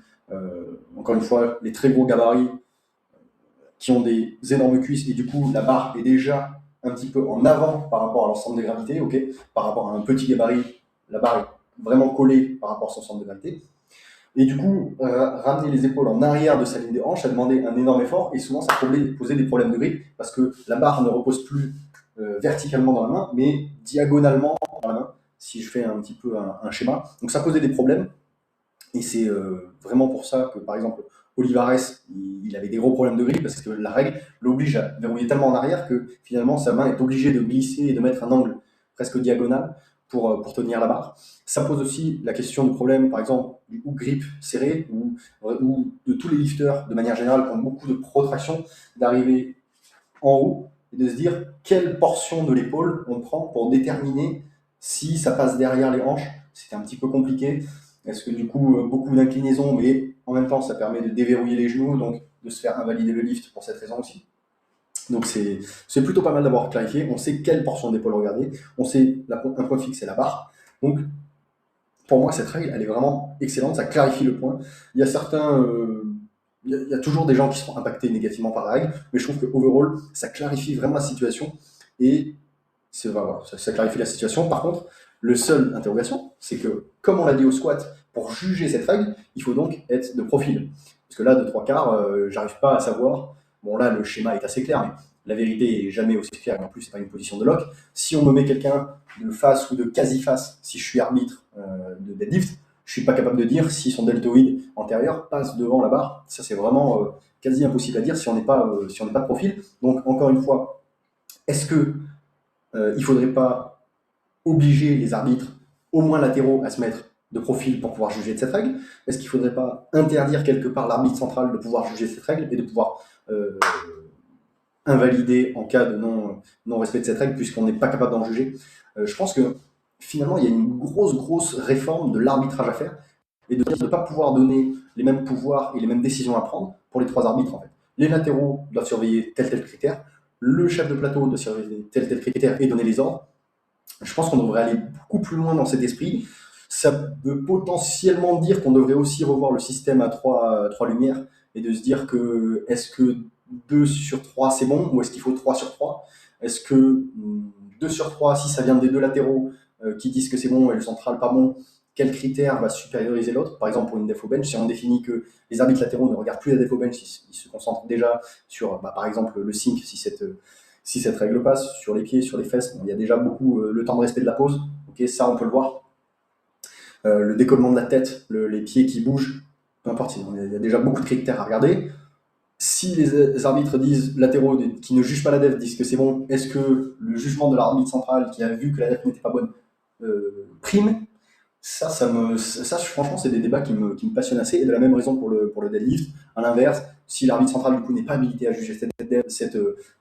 encore une fois, les très gros gabarits qui ont des énormes cuisses et du coup la barre est déjà un petit peu en avant par rapport à leur centre de gravité, ok, par rapport à un petit gabarit, la barre est vraiment collée par rapport à son centre de gravité. Et du coup, ramener les épaules en arrière de sa ligne de hanche, ça demandait un énorme effort et souvent ça posait des problèmes de grip parce que la barre ne repose plus verticalement dans la main, mais diagonalement dans la main, si je fais un petit peu un schéma. Donc ça posait des problèmes et c'est vraiment pour ça que, par exemple, Olivares, il avait des gros problèmes de grip parce que la règle l'oblige à verrouiller tellement en arrière que finalement sa main est obligée de glisser et de mettre un angle presque diagonal pour tenir la barre. Ça pose aussi la question du problème, par exemple, du hook grip serré ou de tous les lifters, de manière générale, qui ont beaucoup de protraction, d'arriver en haut et de se dire quelle portion de l'épaule on prend pour déterminer si ça passe derrière les hanches. C'était un petit peu compliqué. Est-ce que du coup, beaucoup d'inclinaison, mais en même temps, ça permet de déverrouiller les genoux, donc de se faire invalider le lift pour cette raison aussi. Donc c'est plutôt pas mal d'avoir clarifié. On sait quelle portion d'épaule regarder. On sait un point fixe, c'est la barre. Donc, pour moi, cette règle, elle est vraiment excellente. Ça clarifie le point. Il y a certains... il y a toujours des gens qui seront impactés négativement par la règle, mais je trouve que overall, ça clarifie vraiment la situation et voilà, ça clarifie la situation. Par contre, le seul interrogation, c'est que, comme on l'a dit au squat, pour juger cette règle, il faut donc être de profil. Parce que là, de 3/4, j'arrive pas à savoir. Bon, là, le schéma est assez clair, mais la vérité est jamais aussi claire. Et en plus, c'est pas une position de lock. Si on me met quelqu'un de face ou de quasi-face, si je suis arbitre de deadlift, je suis pas capable de dire si son deltoïde antérieur passe devant la barre. Ça, c'est vraiment quasi impossible à dire si on n'est pas de profil. Donc, encore une fois, est-ce que il faudrait pas obliger les arbitres, au moins latéraux, à se mettre de profil pour pouvoir juger de cette règle? Est-ce qu'il ne faudrait pas interdire quelque part l'arbitre central de pouvoir juger cette règle et de pouvoir invalider en cas de non-respect de cette règle puisqu'on n'est pas capable d'en juger? Je pense que finalement, il y a une grosse réforme de l'arbitrage à faire et de ne pas pouvoir donner les mêmes pouvoirs et les mêmes décisions à prendre pour les 3 arbitres. En fait. Les latéraux doivent surveiller tel critère, le chef de plateau doit surveiller tel critère et donner les ordres. Je pense qu'on devrait aller beaucoup plus loin dans cet esprit. Ça veut potentiellement dire qu'on devrait aussi revoir le système à 3 lumières et de se dire que est-ce que 2 sur 3 c'est bon ou est-ce qu'il faut 3 sur 3? Est-ce que 2 sur 3, si ça vient des 2 latéraux qui disent que c'est bon et le central pas bon, quel critère va supérioriser l'autre? Par exemple, pour une def au bench, si on définit que les arbitres latéraux ne regardent plus la def au bench, ils se concentrent déjà sur, par exemple, le sync, si cette règle passe, sur les pieds, sur les fesses, bon, il y a déjà beaucoup le temps de respect de la pause. Ok, ça, on peut le voir. le décollement de la tête, les pieds qui bougent, peu importe, il y a déjà beaucoup de critères à regarder. Si les arbitres disent, latéraux qui ne jugent pas la def disent que c'est bon, est-ce que le jugement de l'arbitre central qui a vu que la def n'était pas bonne prime? Ça, franchement, c'est des débats qui me passionnent assez. Et de la même raison pour le deadlift. À l'inverse, si l'arbitre central du coup n'est pas habilité à juger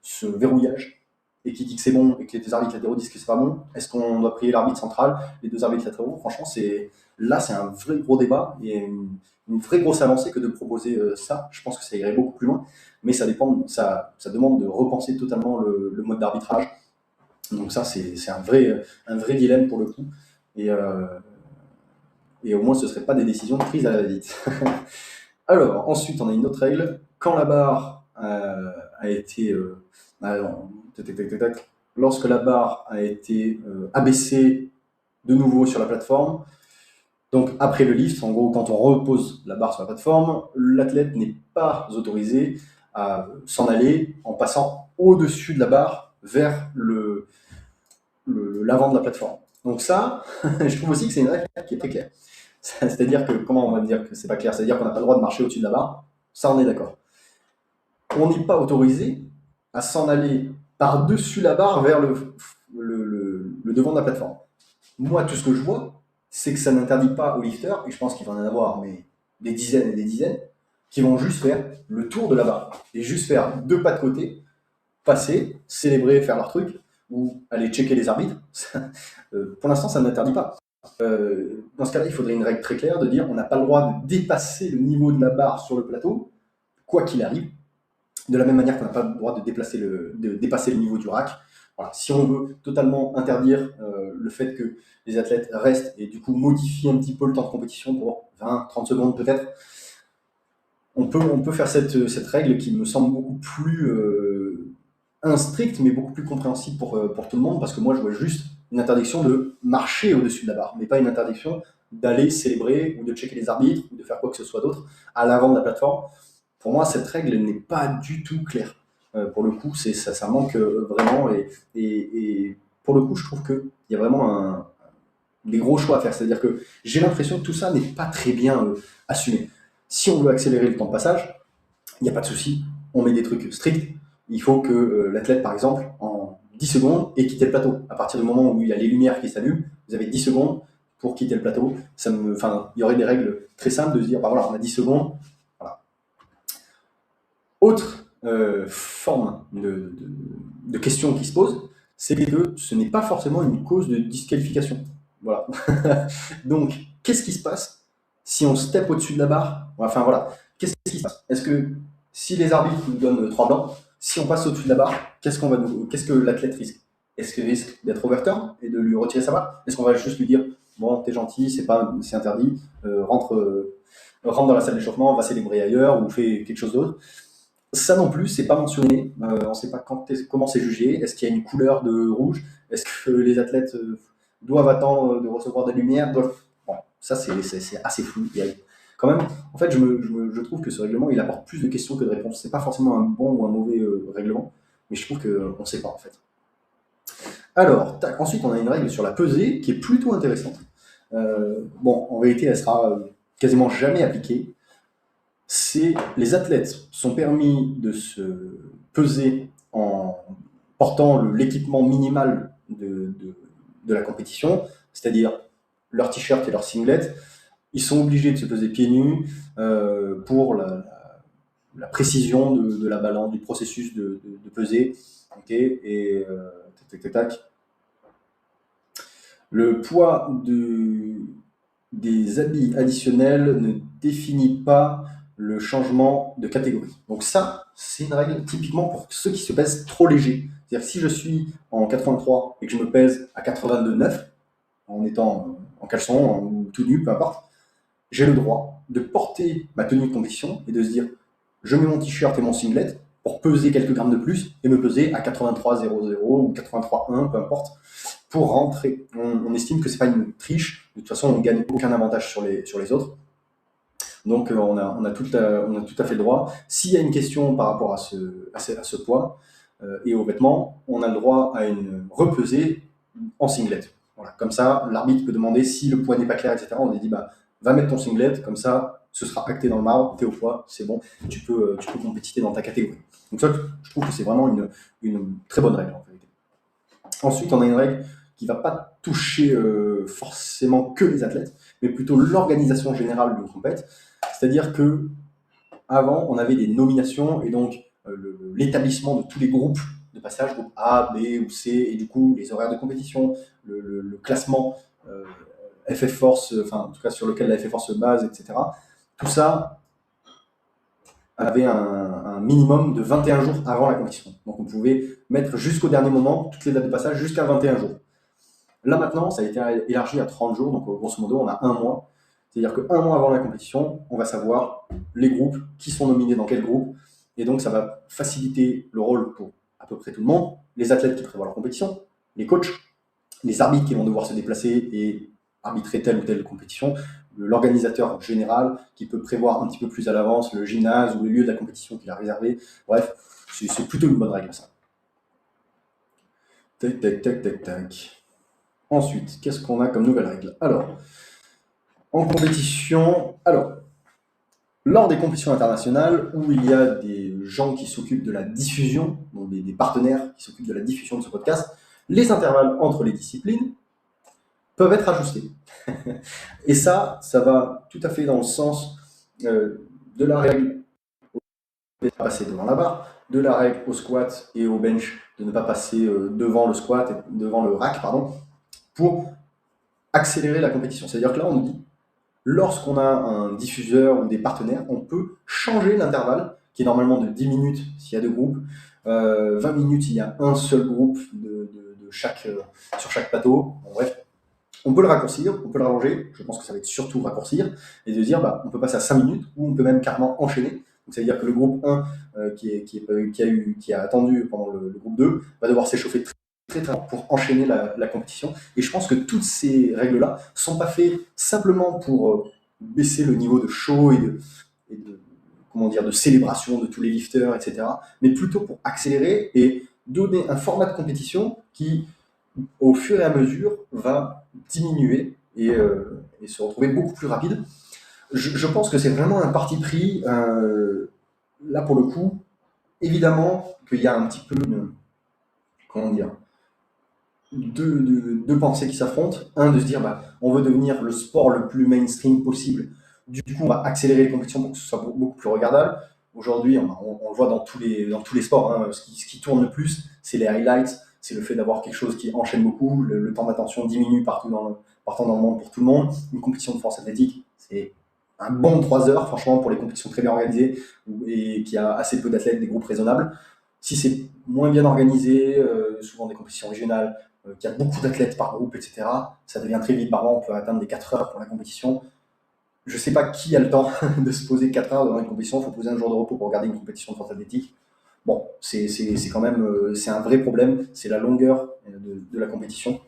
ce verrouillage et qui dit que c'est bon et que les deux arbitres latéraux disent que c'est pas bon, est-ce qu'on doit prier l'arbitre central, les deux arbitres latéraux? Franchement, c'est un vrai gros débat et une vraie grosse avancée que de proposer ça. Je pense que ça irait beaucoup plus loin, mais ça demande de repenser totalement le mode d'arbitrage. Donc ça, c'est un vrai dilemme pour le coup. Et au moins, ce ne seraient pas des décisions prises à la va-vite. Alors, ensuite, on a une autre règle. Quand la barre a été... lorsque la barre a été abaissée de nouveau sur la plateforme, donc après le lift, en gros, quand on repose la barre sur la plateforme, l'athlète n'est pas autorisé à s'en aller en passant au-dessus de la barre vers l'avant de la plateforme. Donc ça, je trouve aussi que c'est une règle qui est très claire. C'est-à-dire que, comment on va dire que c'est pas clair? C'est-à-dire qu'on n'a pas le droit de marcher au-dessus de la barre. Ça, on est d'accord. On n'est pas autorisé à s'en aller par-dessus la barre vers le devant de la plateforme. Moi, tout ce que je vois, c'est que ça n'interdit pas aux lifters, et je pense qu'il va en avoir mais des dizaines et des dizaines, qui vont juste faire le tour de la barre. Et juste faire 2 pas de côté, passer, célébrer, faire leur truc, ou aller checker les arbitres. Pour l'instant, ça n'interdit pas. Dans ce cas-là, il faudrait une règle très claire de dire on n'a pas le droit de dépasser le niveau de la barre sur le plateau, quoi qu'il arrive, de la même manière qu'on n'a pas le droit de dépasser le niveau du rack. Voilà. Si on veut totalement interdire le fait que les athlètes restent et du coup modifient un petit peu le temps de compétition pour 20-30 secondes peut-être, on peut faire cette règle qui me semble beaucoup plus stricte, mais beaucoup plus compréhensible pour tout le monde, parce que moi je vois juste une interdiction de marcher au-dessus de la barre, mais pas une interdiction d'aller célébrer ou de checker les arbitres ou de faire quoi que ce soit d'autre à l'avant de la plateforme. Pour moi, cette règle n'est pas du tout claire. Pour le coup, ça manque vraiment. Et pour le coup, je trouve qu'il y a vraiment des gros choix à faire. C'est-à-dire que j'ai l'impression que tout ça n'est pas très bien assumé. Si on veut accélérer le temps de passage, il n'y a pas de souci. On met des trucs stricts. Il faut que l'athlète, par exemple, en 10 secondes, ait quitté le plateau. À partir du moment où il y a les lumières qui s'allument, vous avez 10 secondes pour quitter le plateau. Il y aurait des règles très simples de se dire, bah voilà, on a 10 secondes. Voilà. Autre forme de question qui se pose, c'est que ce n'est pas forcément une cause de disqualification. Voilà. Donc, qu'est-ce qui se passe si on step au-dessus de la barre? Enfin voilà, qu'est-ce qui se passe? Est-ce que si les arbitres nous donnent 3 blancs, si on passe au-dessus de la barre, qu'est-ce que l'athlète risque? Est-ce qu'il risque d'être overturn et de lui retirer sa barre? Est-ce qu'on va juste lui dire bon, t'es gentil, c'est interdit, rentre dans la salle d'échauffement, va célébrer ailleurs ou fais quelque chose d'autre? Ça non plus, c'est pas mentionné. On ne sait pas comment c'est jugé. Est-ce qu'il y a une couleur de rouge? Est-ce que les athlètes doivent attendre de recevoir des lumières? Bon, ça, c'est assez flou. Il y a quand même, en fait, je trouve que ce règlement, il apporte plus de questions que de réponses. C'est pas forcément un bon ou un mauvais règlement, mais je trouve qu'on ne sait pas, en fait. Alors, ensuite, on a une règle sur la pesée qui est plutôt intéressante. Bon, en vérité, elle sera quasiment jamais appliquée. Les athlètes sont permis de se peser en portant l'équipement minimal de la compétition, c'est-à-dire leur t-shirt et leur singlet. Ils sont obligés de se peser pieds nus pour la précision de la balance, du processus de peser. Okay, et tac. Le poids des habits additionnels ne définit pas le changement de catégorie. Donc ça, c'est une règle typiquement pour ceux qui se pèsent trop léger. C'est-à-dire que si je suis en 83 et que je me pèse à 82,9, en étant en caleçon ou tout nu, peu importe, j'ai le droit de porter ma tenue de compétition et de se dire je mets mon t-shirt et mon singlet pour peser quelques grammes de plus et me peser à 83,00 ou 83,1, peu importe, pour rentrer. On estime que c'est pas une triche. De toute façon, on ne gagne aucun avantage sur les autres. Donc, on a tout à fait le droit. S'il y a une question par rapport à ce poids et aux vêtements, on a le droit à une repesée en singlet. Voilà. Comme ça, l'arbitre peut demander si le poids n'est pas clair, etc. On lui dit, bah, va mettre ton singlet, comme ça, ce sera acté dans le marbre, t'es au poids, c'est bon, tu peux compétiter dans ta catégorie. Donc ça, je trouve que c'est vraiment une très bonne règle, en vérité. Ensuite, on a une règle qui ne va pas toucher forcément que les athlètes, mais plutôt l'organisation générale d'une compète. C'est-à-dire que avant, on avait des nominations et donc l'établissement de tous les groupes de passage, groupe A, B ou C, et du coup les horaires de compétition, le classement FF Force, enfin en tout cas sur lequel la FF Force se base, etc. Tout ça avait un minimum de 21 jours avant la compétition. Donc on pouvait mettre jusqu'au dernier moment toutes les dates de passage jusqu'à 21 jours. Là maintenant, ça a été élargi à 30 jours, donc grosso modo on a un mois. C'est-à-dire qu'un mois avant la compétition, on va savoir les groupes, qui sont nominés dans quel groupe, et donc ça va faciliter le rôle pour à peu près tout le monde, les athlètes qui prévoient la compétition, les coachs, les arbitres qui vont devoir se déplacer et arbitrer telle ou telle compétition, l'organisateur général qui peut prévoir un petit peu plus à l'avance le gymnase ou le lieu de la compétition qu'il a réservé. Bref, c'est plutôt une bonne règle ça. Tac, tac, tac, tac, tac. Ensuite, qu'est-ce qu'on a comme nouvelle règle? Alors, en compétition, lors des compétitions internationales où il y a des gens qui s'occupent de la diffusion, donc des partenaires qui s'occupent de la diffusion de ce podcast, les intervalles entre les disciplines peuvent être ajustés. Et ça va tout à fait dans le sens de la règle de ne pas passer devant la barre, de la règle au squat et au bench de ne pas passer devant le squat, et devant le rack, pardon, pour accélérer la compétition. C'est-à-dire que là, on nous dit, lorsqu'on a un diffuseur ou des partenaires, on peut changer l'intervalle, qui est normalement de 10 minutes s'il y a deux groupes, 20 minutes s'il y a un seul groupe sur chaque plateau. Bon, bref, on peut le raccourcir, on peut le rallonger, je pense que ça va être surtout raccourcir, et de dire on peut passer à 5 minutes, ou on peut même carrément enchaîner. Donc ça veut dire que le groupe 1 qui a attendu pendant le groupe 2 va devoir s'échauffer très pour enchaîner la compétition. Et je pense que toutes ces règles-là sont pas faites simplement pour baisser le niveau de show et de célébration de tous les lifters, etc., mais plutôt pour accélérer et donner un format de compétition qui, au fur et à mesure, va diminuer et se retrouver beaucoup plus rapide. Je pense que c'est vraiment un parti pris, là pour le coup, évidemment qu'il y a un petit peu deux pensées qui s'affrontent. Un, de se dire, on veut devenir le sport le plus mainstream possible. Du coup, on va accélérer les compétitions pour que ce soit beaucoup plus regardable. Aujourd'hui, on le voit dans tous les sports, hein, ce qui tourne le plus, c'est les highlights, c'est le fait d'avoir quelque chose qui enchaîne beaucoup, le temps d'attention diminue partout dans le monde pour tout le monde. Une compétition de force athlétique, c'est un bon 3 heures, franchement, pour les compétitions très bien organisées et qui a assez peu d'athlètes, des groupes raisonnables. Si c'est moins bien organisé, souvent des compétitions régionales, qu'il y a beaucoup d'athlètes par groupe, etc., ça devient très vite barbant, on peut atteindre les 4 heures pour la compétition. Je ne sais pas qui a le temps de se poser 4 heures devant une compétition, il faut poser un jour de repos pour regarder une compétition de force athlétique. Bon, c'est quand même c'est un vrai problème, c'est la longueur de la compétition.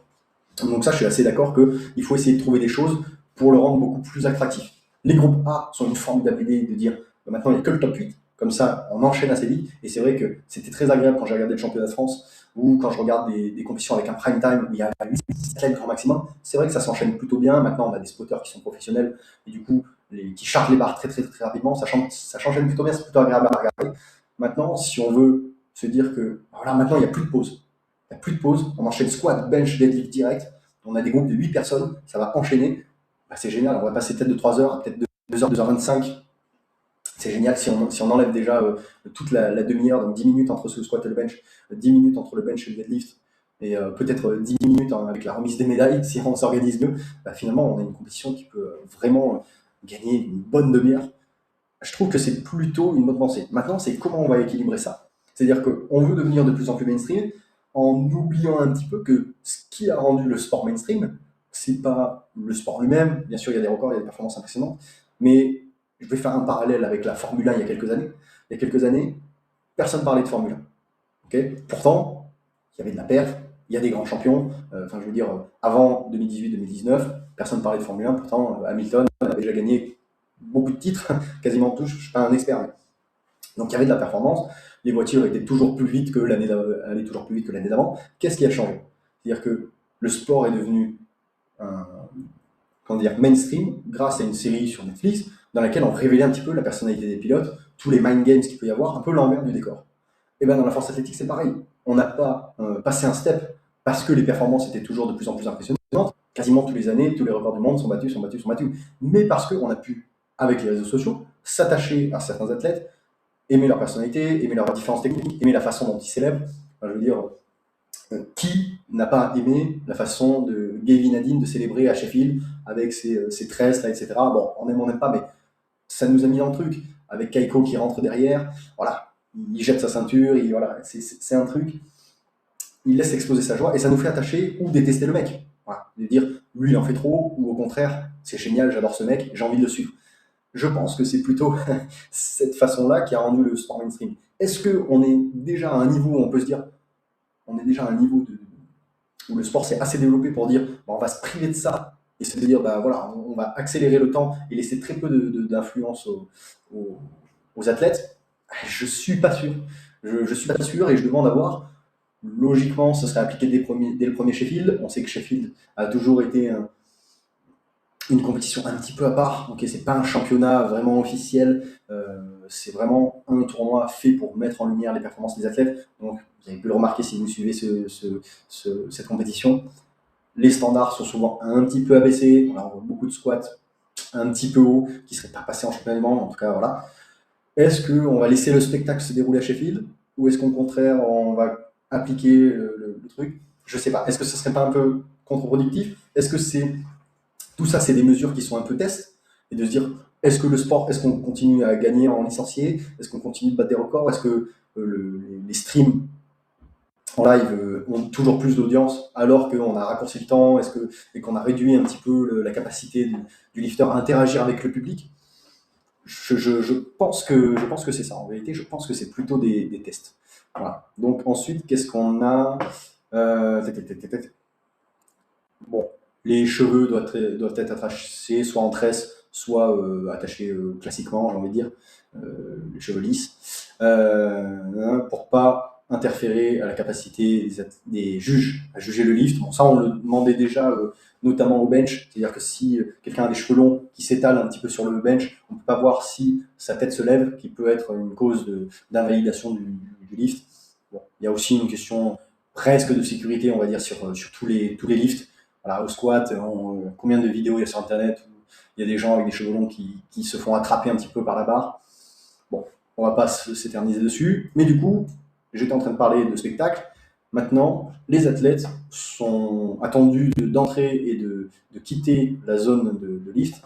Donc ça, je suis assez d'accord qu'il faut essayer de trouver des choses pour le rendre beaucoup plus attractif. Les groupes A sont une formidable idée de dire maintenant il n'y a que le top 8, comme ça on enchaîne assez vite, et c'est vrai que c'était très agréable quand j'ai regardé le championnat de France, ou quand je regarde des compétitions avec un prime time où il y a 8 athlètes grand maximum, c'est vrai que ça s'enchaîne plutôt bien. Maintenant on a des spotters qui sont professionnels, et du coup qui chargent les barres très rapidement, ça s'enchaîne plutôt bien, c'est plutôt agréable à regarder. Maintenant, si on veut se dire que voilà, maintenant il n'y a plus de pause, on enchaîne squat, bench, deadlift direct, on a des groupes de 8 personnes, ça va enchaîner, c'est génial, on va passer peut-être de 3 heures à peut-être 2 heures, 2h25. C'est génial si on enlève déjà toute la demi-heure, donc 10 minutes entre ce squat et le bench, 10 minutes entre le bench et le deadlift, et peut-être 10 minutes avec la remise des médailles, si on s'organise mieux, finalement on a une compétition qui peut vraiment gagner une bonne demi-heure. Je trouve que c'est plutôt une bonne pensée. Maintenant, c'est comment on va équilibrer ça. C'est-à-dire qu'on veut devenir de plus en plus mainstream en oubliant un petit peu que ce qui a rendu le sport mainstream, c'est pas le sport lui-même. Bien sûr, il y a des records, il y a des performances impressionnantes, mais je vais faire un parallèle avec la Formule 1 il y a quelques années. Il y a quelques années, personne ne parlait de Formule 1. Okay, pourtant, il y avait de la perf, il y a des grands champions. Avant 2018-2019, personne ne parlait de Formule 1. Pourtant, Hamilton avait déjà gagné beaucoup de titres, quasiment tous. Je ne suis pas un expert, mais... Donc il y avait de la performance. Les voitures étaient toujours plus vite que l'année d'avant. Qu'est-ce qui a changé? C'est-à-dire que le sport est devenu comment dire, mainstream grâce à une série sur Netflix dans laquelle on révélait un petit peu la personnalité des pilotes, tous les mind games qu'il peut y avoir, un peu l'envers du décor. Et bien dans la force athlétique, c'est pareil. On n'a pas passé un step parce que les performances étaient toujours de plus en plus impressionnantes. Quasiment tous les années, tous les records du monde sont battus, sont battus, sont battus. Mais parce qu'on a pu, avec les réseaux sociaux, s'attacher à certains athlètes, aimer leur personnalité, aimer leurs différences techniques, aimer la façon dont ils célèbrent. Enfin, je veux dire, qui n'a pas aimé la façon de Gavin Adine de célébrer à Sheffield avec ses tresses, là, etc. Bon, on n'aime pas, mais ça nous a mis dans le truc. Avec Kaiko qui rentre derrière, voilà, il jette sa ceinture, voilà, c'est un truc. Il laisse exploser sa joie et ça nous fait attacher ou détester le mec. Voilà, de dire, lui, il en fait trop, ou au contraire, c'est génial, j'adore ce mec, j'ai envie de le suivre. Je pense que c'est plutôt cette façon-là qui a rendu le sport mainstream. Est-ce qu'on est déjà à un niveau où on peut se dire, on est déjà à un niveau où le sport s'est assez développé pour dire, bah, on va se priver de ça et se dire, bah, voilà, on va accélérer le temps et laisser très peu d'influence aux athlètes? Je suis pas sûr. Je suis pas sûr et je demande à voir. Logiquement, ce serait appliqué dès le premier Sheffield. On sait que Sheffield a toujours été une compétition un petit peu à part. Ok, c'est pas un championnat vraiment officiel. C'est vraiment un tournoi fait pour mettre en lumière les performances des athlètes. Donc, vous avez pu le remarquer si vous suivez cette compétition. Les standards sont souvent un petit peu abaissés. On voit beaucoup de squats un petit peu haut qui ne seraient pas passés en championnat du monde. En tout cas, voilà. Est-ce qu'on va laisser le spectacle se dérouler à Sheffield ou est-ce qu'au contraire, on va appliquer le truc? Je sais pas. Est-ce que ce serait pas un peu contre-productif? Est-ce que tout ça, c'est des mesures qui sont un peu tests et de se dire, est-ce que le sport, est-ce qu'on continue à gagner en licencié? Est-ce qu'on continue de battre des records? Est-ce que les streams en live ont toujours plus d'audience alors qu'on a raccourci le temps et qu'on a réduit un petit peu la capacité du lifter à interagir avec le public? Je pense que c'est ça. En vérité, je pense que c'est plutôt des tests. Voilà. Donc ensuite, qu'est-ce qu'on a? Bon, les cheveux doivent être attachés soit en tresse, soit attachés classiquement, j'ai envie de dire, les cheveux lisses, pour pas interférer à la capacité des juges à juger le lift. Bon, ça, on le demandait déjà, notamment au bench, c'est-à-dire que si quelqu'un a des cheveux longs qui s'étalent un petit peu sur le bench, on ne peut pas voir si sa tête se lève, qui peut être une cause d'invalidation du lift. Bon, il y a aussi une question presque de sécurité, on va dire, sur tous les lifts. Voilà, au squat, combien de vidéos il y a sur Internet où il y a des gens avec des cheveux longs qui se font attraper un petit peu par la barre. Bon, on va pas s'éterniser dessus, mais du coup, j'étais en train de parler de spectacle. Maintenant, les athlètes sont attendus d'entrer et de quitter la zone de lift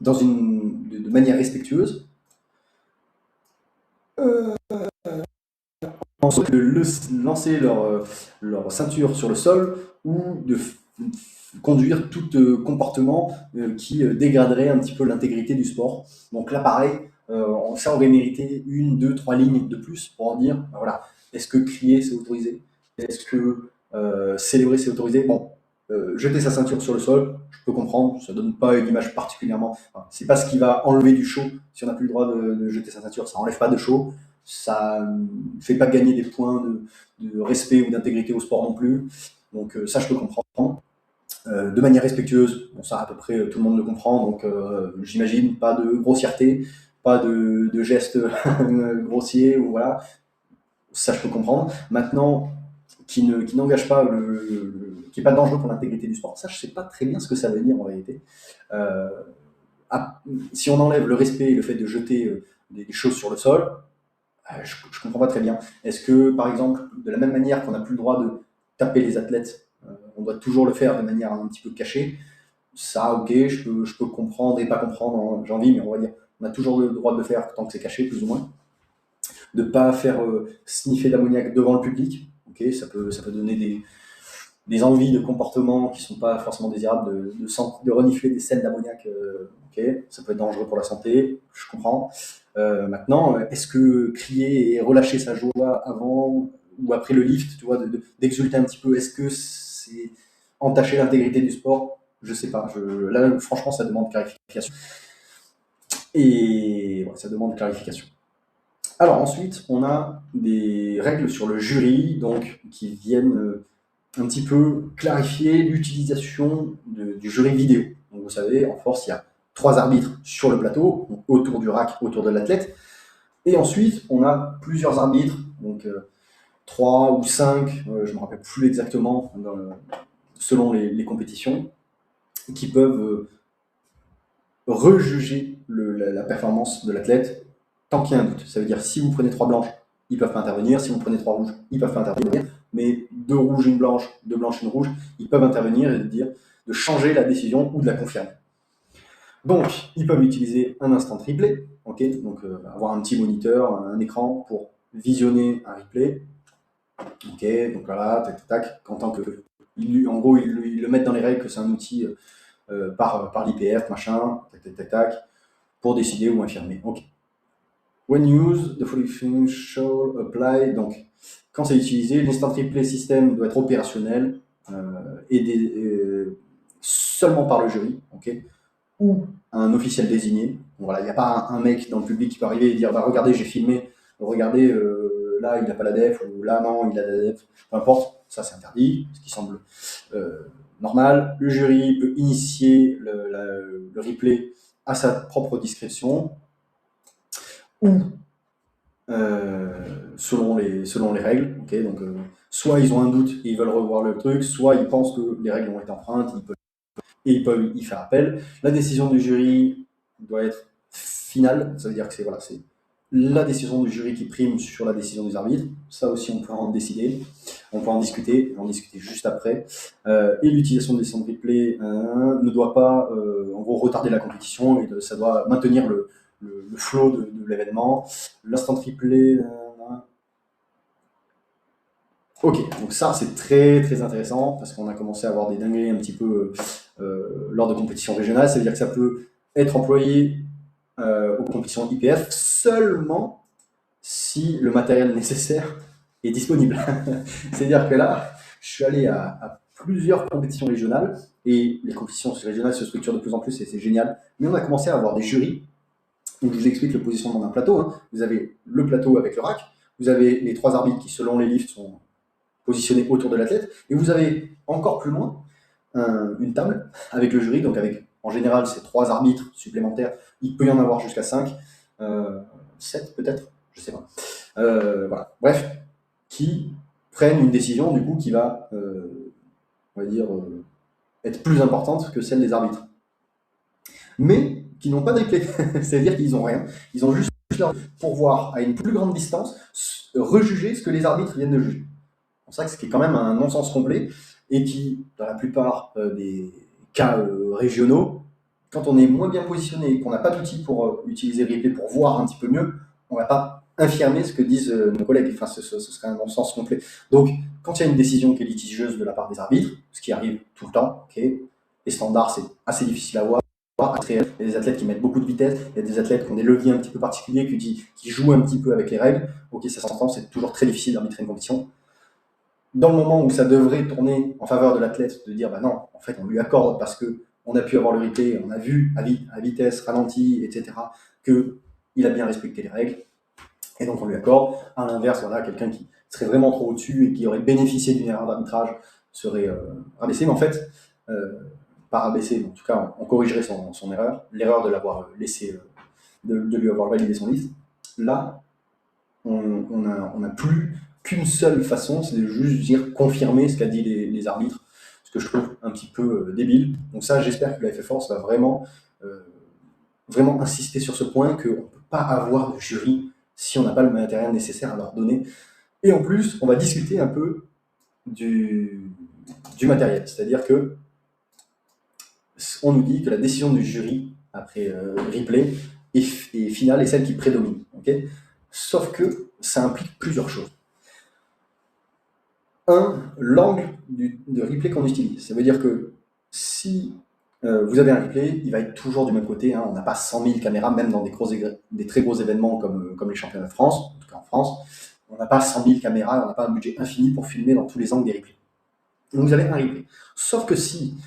de manière respectueuse. De lancer leur ceinture sur le sol ou de conduire tout comportement qui dégraderait un petit peu l'intégrité du sport. Donc là, pareil, ça aurait mérité 1, 2, 3 lignes de plus pour en dire, ben voilà, est-ce que crier c'est autorisé? Est-ce que célébrer c'est autorisé? Bon, jeter sa ceinture sur le sol, je peux comprendre, ça donne pas une image particulièrement. Enfin, c'est pas ce qui va enlever du show si on n'a plus le droit de jeter sa ceinture, ça enlève pas de show. Ça ne fait pas gagner des points de respect ou d'intégrité au sport non plus. Donc ça, je peux comprendre. De manière respectueuse, bon, ça à peu près tout le monde le comprend, donc j'imagine pas de grossièreté, pas de gestes grossiers, ou voilà, ça je peux comprendre. Maintenant, qui n'engage pas, qui n'est pas dangereux pour l'intégrité du sport, ça je sais pas très bien ce que ça veut dire en réalité. Si on enlève le respect et le fait de jeter des choses sur le sol, je ne comprends pas très bien. Est-ce que, par exemple, de la même manière qu'on n'a plus le droit de taper les athlètes, on doit toujours le faire de manière un petit peu cachée? Ça, ok, je peux comprendre et pas comprendre, hein, j'ai envie, mais on va dire, on a toujours le droit de le faire tant que c'est caché, plus ou moins. De ne pas faire sniffer d'ammoniac devant le public, ok, ça peut donner des envies de comportement qui ne sont pas forcément désirables, de renifler des selles d'ammoniac, ok, ça peut être dangereux pour la santé, je comprends. Maintenant, est-ce que crier et relâcher sa joie avant ou après le lift, tu vois, d'exulter un petit peu, est-ce que c'est entacher l'intégrité du sport? Je sais pas. Là, franchement, ça demande clarification. Et ouais, ça demande clarification. Alors ensuite, on a des règles sur le jury, donc qui viennent un petit peu clarifier l'utilisation du jury vidéo. Donc vous savez, en force, il y a 3 arbitres sur le plateau, donc autour du rack, autour de l'athlète. Et ensuite, on a plusieurs arbitres, donc 3 ou 5, je ne me rappelle plus exactement, selon les compétitions, qui peuvent rejuger la performance de l'athlète tant qu'il y a un doute. Ça veut dire si vous prenez 3 blanches, ils ne peuvent pas intervenir. Si vous prenez 3 rouges, ils ne peuvent pas intervenir. Mais 2 rouges, une blanche, 2 blanches, une rouge, ils peuvent intervenir et de changer la décision ou de la confirmer. Donc, ils peuvent utiliser un instant replay, okay, donc avoir un petit moniteur, un écran pour visionner un replay. Ok, donc voilà, tac, tac, tac, en tant que. En gros, ils le mettent dans les règles que c'est un outil par l'IPF, machin, tac, tac, tac, tac, pour décider ou infirmer. Ok. When used, the following shall apply. Donc, quand c'est utilisé, l'instant replay system doit être opérationnel seulement par le jury, ok, ou un officiel désigné. Bon, voilà, il n'y a pas un mec dans le public qui peut arriver et dire bah, regardez, j'ai filmé, regardez, là il n'a pas la def, ou là non, il a la def, peu importe, ça c'est interdit, ce qui semble normal. Le jury peut initier le replay à sa propre discrétion ou selon les règles. Okay, donc, soit ils ont un doute et ils veulent revoir le truc, soit ils pensent que les règles ont été enfreintes, ils peuvent y faire appel. La décision du jury doit être finale, ça veut dire que c'est la décision du jury qui prime sur la décision des arbitres. Ça aussi, on peut en décider, on peut en discuter, on va en discuter juste après. Et l'utilisation des décisions de replay ne doit pas, en gros, retarder la compétition, et ça doit maintenir le flow de l'événement. L'instant replay. Ok, donc ça c'est très très intéressant parce qu'on a commencé à avoir des dingueries un petit peu lors de compétitions régionales. Ça veut dire que ça peut être employé aux compétitions IPF seulement si le matériel nécessaire est disponible. C'est-à-dire que là, je suis allé à plusieurs compétitions régionales et les compétitions régionales se structurent de plus en plus et c'est génial. Mais on a commencé à avoir des jurys où je vous explique le positionnement d'un plateau. Hein. Vous avez le plateau avec le rack, vous avez les 3 arbitres qui, selon les lifts, sont positionnés autour de l'athlète, et vous avez encore plus loin une table avec le jury, donc avec en général ces 3 arbitres supplémentaires, il peut y en avoir jusqu'à 5, 7 peut-être, je sais pas. Voilà. Bref, qui prennent une décision du coup qui va, on va dire, être plus importante que celle des arbitres. Mais qui n'ont pas de replay, c'est-à-dire qu'ils n'ont rien, ils ont juste leur pour voir à une plus grande distance rejuger ce que les arbitres viennent de juger. C'est pour ça que c'est quand même un non-sens complet et qui, dans la plupart des cas régionaux, quand on est moins bien positionné et qu'on n'a pas d'outils pour utiliser replay pour voir un petit peu mieux, on ne va pas infirmer ce que disent nos collègues. Enfin, ce serait un non-sens complet. Donc, quand il y a une décision qui est litigieuse de la part des arbitres, ce qui arrive tout le temps, okay, les standards, c'est assez difficile à voir. Il y a des athlètes qui mettent beaucoup de vitesse, il y a des athlètes qui ont des leviers un petit peu particuliers, qui jouent un petit peu avec les règles. Ok, ça s'entend, c'est toujours très difficile d'arbitrer une compétition. Dans le moment où ça devrait tourner en faveur de l'athlète, de dire bah non, en fait on lui accorde parce qu'on a pu avoir le replay, on a vu à vitesse, ralenti, etc., qu'il a bien respecté les règles, et donc on lui accorde. À l'inverse, voilà, quelqu'un qui serait vraiment trop au-dessus et qui aurait bénéficié d'une erreur d'arbitrage serait rabaissé, mais en fait, pas rabaissé, en tout cas on corrigerait son erreur, l'erreur de l'avoir laissé, de lui avoir validé son liste. Là, on n'a plus qu'une seule façon, c'est de juste dire confirmer ce qu'a dit les arbitres, ce que je trouve un petit peu débile. Donc ça, j'espère que la FF va vraiment insister sur ce point, qu'on ne peut pas avoir de jury si on n'a pas le matériel nécessaire à leur donner. Et en plus, on va discuter un peu du matériel, c'est-à-dire que on nous dit que la décision du jury après replay est finale et celle qui prédomine. Okay, sauf que ça implique plusieurs choses. L'angle de replay qu'on utilise. Ça veut dire que si vous avez un replay, il va être toujours du même côté. Hein. On n'a pas 100 000 caméras, même dans des très gros événements comme les championnats de France, en tout cas en France. On n'a pas 100 000 caméras, on n'a pas un budget infini pour filmer dans tous les angles des replays. Donc vous avez un replay. Sauf que si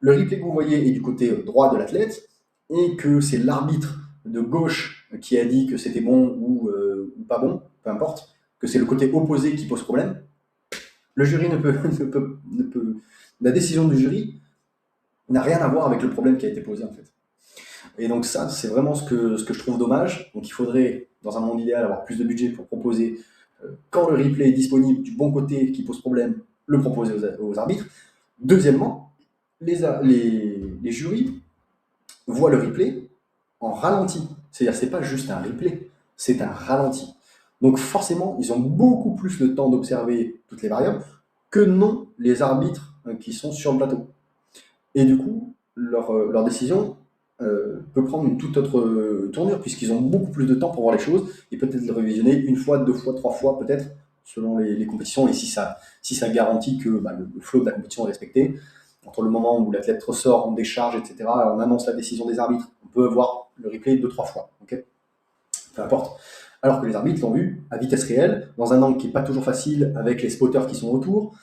le replay que vous voyez est du côté droit de l'athlète et que c'est l'arbitre de gauche qui a dit que c'était bon ou pas bon, peu importe, que c'est le côté opposé qui pose problème, Le jury la décision du jury n'a rien à voir avec le problème qui a été posé en fait. Et donc ça, c'est vraiment ce que je trouve dommage. Donc il faudrait, dans un monde idéal, avoir plus de budget pour proposer, quand le replay est disponible du bon côté qui pose problème, le proposer aux arbitres. Deuxièmement, les jurys voient le replay en ralenti. C'est-à-dire c'est pas juste un replay, c'est un ralenti. Donc forcément, ils ont beaucoup plus le temps d'observer toutes les variables que non les arbitres qui sont sur le plateau. Et du coup, leur décision peut prendre une toute autre tournure, puisqu'ils ont beaucoup plus de temps pour voir les choses, et peut-être le révisionner une fois, deux fois, trois fois, peut-être, selon les compétitions, et si ça garantit que le flow de la compétition est respecté. Entre le moment où l'athlète ressort, on décharge, etc., on annonce la décision des arbitres, on peut voir le replay deux, trois fois. Okay, peu importe. Alors que les arbitres l'ont vu à vitesse réelle, dans un angle qui n'est pas toujours facile, avec les spotters qui sont autour,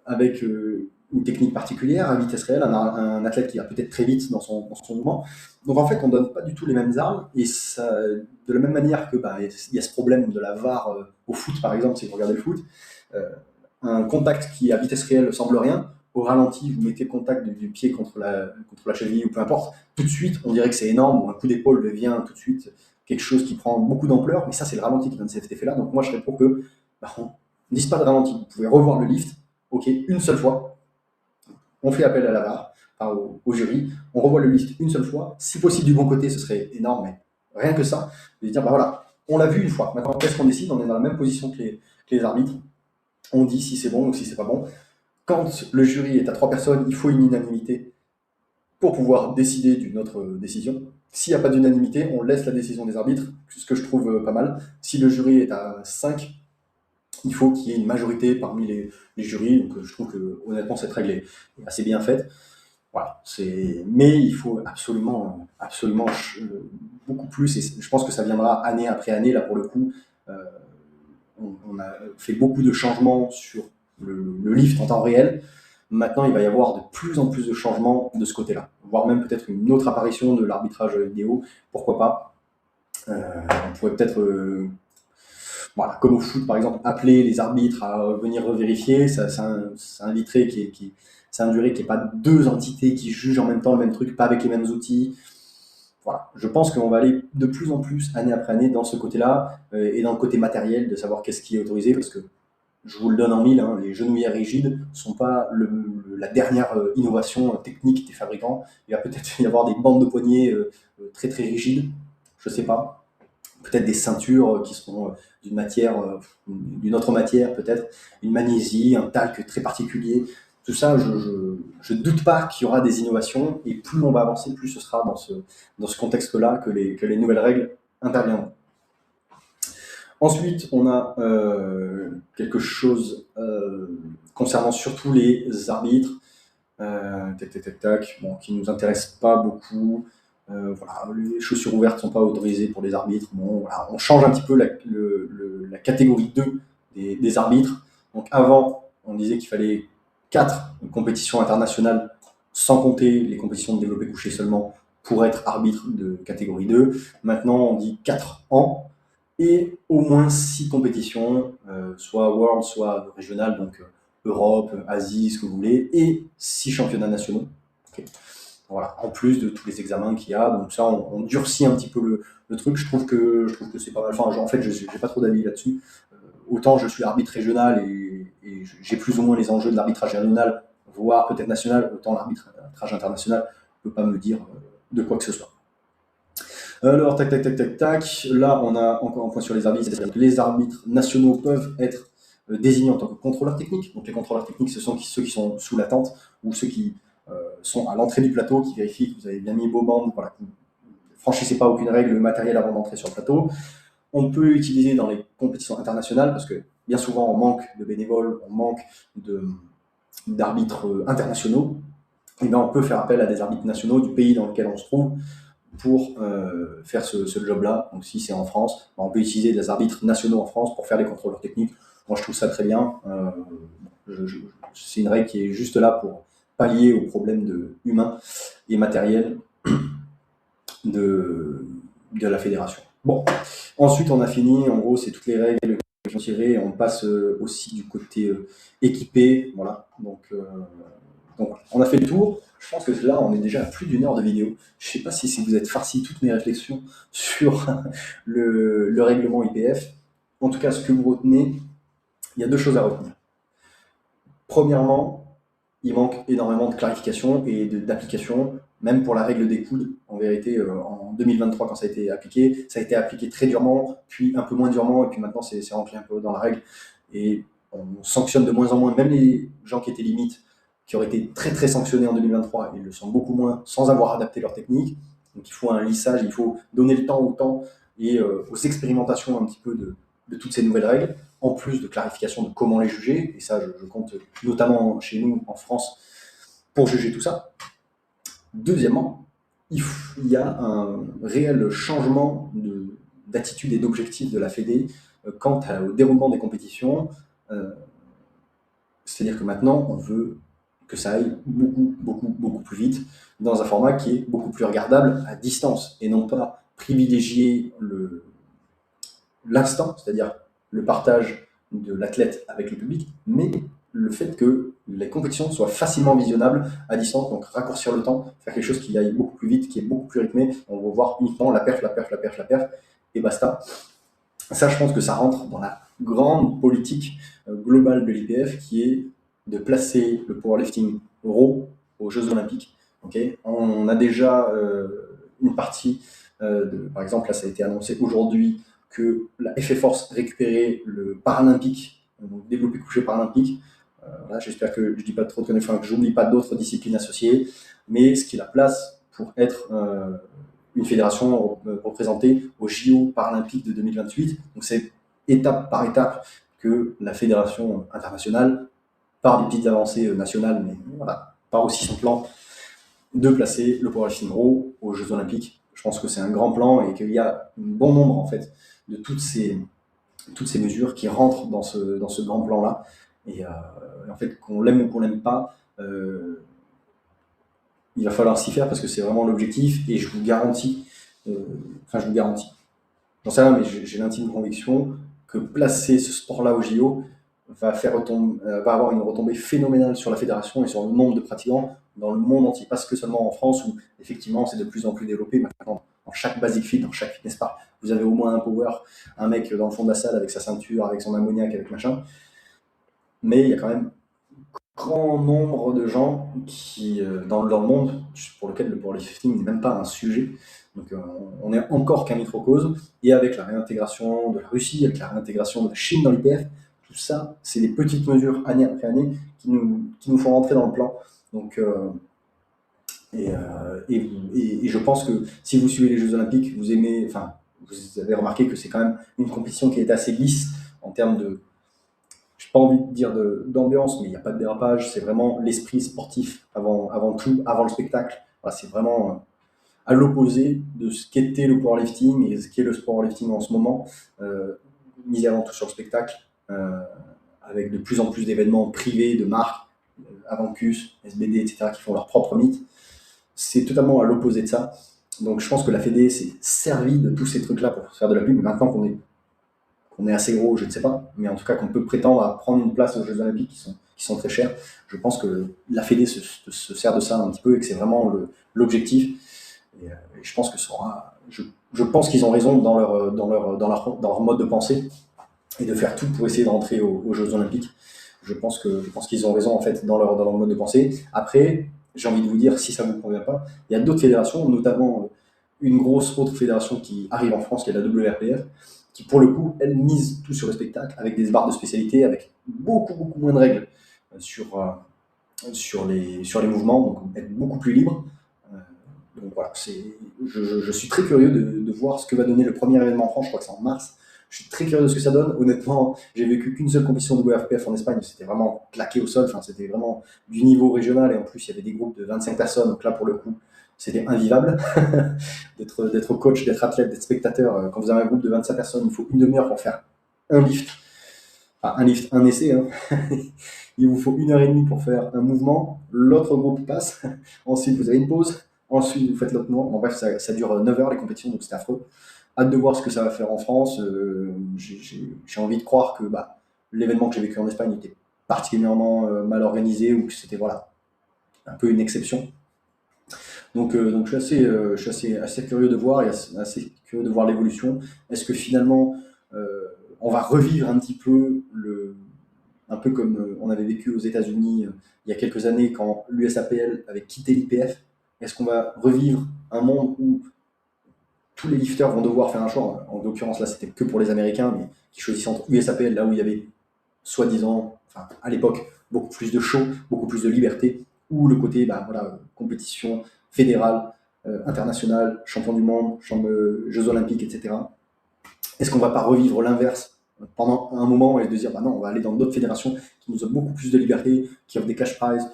avec une technique particulière, à vitesse réelle, un athlète qui va peut-être très vite dans son mouvement. Donc en fait, on ne donne pas du tout les mêmes armes, et ça, de la même manière que il y a ce problème de la VAR au foot, par exemple, si vous regardez le foot, un contact qui à vitesse réelle ne semble rien, au ralenti, vous mettez le contact du pied contre la cheville ou peu importe, tout de suite, on dirait que c'est énorme, ou un coup d'épaule devient tout de suite quelque chose qui prend beaucoup d'ampleur, mais ça, c'est le ralenti qui donne cet effet-là. Donc moi, je serais pour que on ne dise pas de ralenti. Vous pouvez revoir le lift, ok, une seule fois. On fait appel à la VAR, au jury, on revoit le lift une seule fois. Si possible, du bon côté, ce serait énorme, mais rien que ça, de dire, voilà, on l'a vu une fois. Maintenant, qu'est-ce qu'on décide? On est dans la même position que les arbitres. On dit si c'est bon ou si c'est pas bon. Quand le jury est à 3 personnes, il faut une unanimité pour pouvoir décider d'une autre décision. S'il n'y a pas d'unanimité, on laisse la décision des arbitres, ce que je trouve pas mal. Si le jury est à 5, il faut qu'il y ait une majorité parmi les jurys. Donc je trouve que honnêtement cette règle est assez bien faite. Voilà, mais il faut absolument beaucoup plus, et je pense que ça viendra année après année. Là pour le coup, on a fait beaucoup de changements sur le lift en temps réel. Maintenant, il va y avoir de plus en plus de changements de ce côté-là, voire même peut-être une autre apparition de l'arbitrage vidéo, pourquoi pas. On pourrait peut-être, voilà, comme au foot par exemple, appeler les arbitres à venir revérifier. Ça inviterait ça induirait qu'il n'y ait pas deux entités qui jugent en même temps le même truc, pas avec les mêmes outils. Voilà, je pense qu'on va aller de plus en plus, année après année, dans ce côté-là, et dans le côté matériel, de savoir qu'est-ce qui est autorisé, parce que je vous le donne en mille, hein, les genouillères rigides ne sont pas la dernière innovation technique des fabricants. Il va peut-être y avoir des bandes de poignets très très rigides, je ne sais pas. Peut-être des ceintures qui seront d'une autre matière, peut-être une magnésie, un talc très particulier. Tout ça, je ne doute pas qu'il y aura des innovations, et plus on va avancer, plus ce sera dans ce contexte-là que les nouvelles règles interviendront. Ensuite, on a quelque chose concernant surtout les arbitres, qui ne nous intéresse pas beaucoup. Voilà, les chaussures ouvertes ne sont pas autorisées pour les arbitres. Bon, voilà, on change un petit peu la catégorie 2 des arbitres. Donc avant, on disait qu'il fallait 4 compétitions internationales, sans compter les compétitions de développé couché seulement, pour être arbitre de catégorie 2. Maintenant, on dit 4 ans et au moins 6 compétitions, soit World, soit régional, donc Europe, Asie, ce que vous voulez, et 6 championnats nationaux. Okay. Voilà, en plus de tous les examens qu'il y a. Donc ça, on durcit un petit peu le truc. Je trouve que c'est pas mal. Enfin, en fait, je n'ai pas trop d'avis là-dessus. Autant je suis arbitre régional et j'ai plus ou moins les enjeux de l'arbitrage régional, voire peut-être national, autant l'arbitrage international ne peut pas me dire de quoi que ce soit. Alors, tac. Là, on a encore un point sur les arbitres. C'est-à-dire que les arbitres nationaux peuvent être désignés en tant que contrôleurs techniques. Donc, les contrôleurs techniques, ce sont ceux qui sont sous la tente ou ceux qui sont à l'entrée du plateau, qui vérifient que vous avez bien mis vos bandes, voilà, que vous ne franchissez pas aucune règle matérielle avant d'entrer sur le plateau. On peut utiliser dans les compétitions internationales, parce que bien souvent, on manque de bénévoles, on manque d'arbitres internationaux. Et bien, on peut faire appel à des arbitres nationaux du pays dans lequel on se trouve pour faire ce job-là. Donc si c'est en France, on peut utiliser des arbitres nationaux en France pour faire les contrôleurs techniques. Moi, je trouve ça très bien. C'est une règle qui est juste là pour pallier aux problèmes humains et matériels de la fédération. Bon, ensuite on a fini, en gros c'est toutes les règles j'en tirerai. On passe aussi du côté équipé, voilà. Donc, on a fait le tour. Je pense que là, on est déjà à plus d'1 heure de vidéo. Je ne sais pas si vous êtes farci toutes mes réflexions sur le règlement IPF. En tout cas, ce que vous retenez, il y a 2 choses à retenir. Premièrement, il manque énormément de clarification et d'application, même pour la règle des coudes. En vérité, en 2023, quand ça a été appliqué très durement, puis un peu moins durement, et puis maintenant c'est rentré un peu dans la règle. Et on sanctionne de moins en moins, même les gens qui étaient limites, qui auraient été très très sanctionnés en 2023, ils le sont beaucoup moins sans avoir adapté leur technique. Donc il faut un lissage, il faut donner le temps au temps et aux expérimentations un petit peu de toutes ces nouvelles règles, en plus de clarification de comment les juger, et ça je compte notamment chez nous en France pour juger tout ça. Deuxièmement, il y a un réel changement d'attitude et d'objectif de la Fédé quant au déroulement des compétitions. C'est-à-dire que maintenant, on veut que ça aille beaucoup plus vite dans un format qui est beaucoup plus regardable à distance et non pas privilégier l'instant, c'est-à-dire le partage de l'athlète avec le public, mais le fait que les compétitions soient facilement visionnables à distance, donc raccourcir le temps, faire quelque chose qui aille beaucoup plus vite, qui est beaucoup plus rythmé. On va voir uniquement la perf, et basta. Ça, je pense que ça rentre dans la grande politique globale de l'IPF, qui est de placer le powerlifting raw aux Jeux Olympiques. Okay, on a déjà une partie, par exemple, là ça a été annoncé aujourd'hui, que la FA Force récupérait le paralympique, donc développé couché paralympique. Là, j'espère que je dis pas trop de conneries, que j'oublie pas d'autres disciplines associées, mais ce qui la place pour être une fédération représentée aux JO paralympiques de 2028. Donc c'est étape par étape que la fédération internationale, par des petites avancées nationales, mais voilà, par aussi son plan de placer le powerlifting raw aux Jeux Olympiques. Je pense que c'est un grand plan et qu'il y a un bon nombre en fait de toutes ces mesures qui rentrent dans ce grand plan-là. Et en fait, qu'on l'aime ou qu'on l'aime pas, il va falloir s'y faire parce que c'est vraiment l'objectif. Et je vous garantis, j'en sais rien, mais j'ai l'intime conviction que placer ce sport-là au JO va avoir une retombée phénoménale sur la fédération et sur le nombre de pratiquants dans le monde entier, pas que seulement en France où effectivement c'est de plus en plus développé. Maintenant, dans chaque basic fit, dans chaque fitness park, vous avez au moins un power, un mec dans le fond de la salle avec sa ceinture, avec son ammoniac, avec machin. Mais il y a quand même un grand nombre de gens qui, dans le monde, pour lequel le powerlifting n'est même pas un sujet. Donc on est encore qu'un microcosme. Et avec la réintégration de la Russie, avec la réintégration de la Chine dans l'IPF, tout ça, c'est des petites mesures année après année qui nous font rentrer dans le plan. Donc, et je pense que si vous suivez les Jeux Olympiques, vous avez remarqué que c'est quand même une compétition qui est assez lisse en termes de, j'ai pas envie de dire d'ambiance, mais il n'y a pas de dérapage. C'est vraiment l'esprit sportif avant tout, avant le spectacle. Voilà, c'est vraiment à l'opposé de ce qu'était le powerlifting et ce qu'est le powerlifting en ce moment, misé avant tout sur le spectacle, avec de plus en plus d'événements privés, de marques, Avancus, SBD, etc., qui font leur propre mythe. C'est totalement à l'opposé de ça. Donc je pense que la Fédé s'est servie de tous ces trucs-là pour faire de la pub. Maintenant qu'on est assez gros, je ne sais pas, mais en tout cas qu'on peut prétendre à prendre une place aux Jeux Olympiques qui sont très chers, je pense que la Fédé se sert de ça un petit peu et que c'est vraiment l'objectif. Et je pense que je pense qu'ils ont raison dans leur mode de pensée et de faire tout pour essayer de rentrer aux Jeux Olympiques. Je pense qu'ils ont raison en fait dans leur mode de pensée. Après, j'ai envie de vous dire, si ça ne vous convient pas, il y a d'autres fédérations, notamment une grosse autre fédération qui arrive en France, qui est la WRPF, qui pour le coup, elle mise tout sur le spectacle, avec des barres de spécialité, avec beaucoup moins de règles sur les mouvements, donc être beaucoup plus libre. Donc voilà, je suis très curieux de voir ce que va donner le premier événement en France, je crois que c'est en mars. Je suis très curieux de ce que ça donne. Honnêtement, j'ai vécu qu'une seule compétition de WRPF en Espagne, c'était vraiment claqué au sol, c'était vraiment du niveau régional, et en plus il y avait des groupes de 25 personnes, donc là pour le coup, c'était invivable d'être coach, d'être athlète, d'être spectateur. Quand vous avez un groupe de 25 personnes, il faut une demi-heure pour faire un lift. Enfin, un essai, hein. Il vous faut 1h30 pour faire un mouvement, l'autre groupe passe, ensuite vous avez une pause, ensuite vous faites l'autre mouvement. Bon, bref, ça dure 9 heures les compétitions, donc c'est affreux. hâte de voir ce que ça va faire en France. J'ai envie de croire que l'événement que j'ai vécu en Espagne était particulièrement mal organisé ou que c'était voilà, un peu une exception. Donc je suis assez curieux de voir et assez curieux de voir l'évolution. Est-ce que finalement on va revivre un petit peu un peu comme on avait vécu aux États-Unis il y a quelques années quand l'USAPL avait quitté l'IPF? Est-ce qu'on va revivre un monde où tous les lifters vont devoir faire un choix? En l'occurrence, là, c'était que pour les Américains, mais qui choisissaient entre USAPL, là où il y avait soi-disant, enfin, à l'époque, beaucoup plus de show, beaucoup plus de liberté, ou le côté, voilà, compétition fédérale, internationale, champion du monde, Jeux olympiques, etc. Est-ce qu'on ne va pas revivre l'inverse pendant un moment et de dire, non, on va aller dans d'autres fédérations qui nous offrent beaucoup plus de liberté, qui offrent des cash prizes?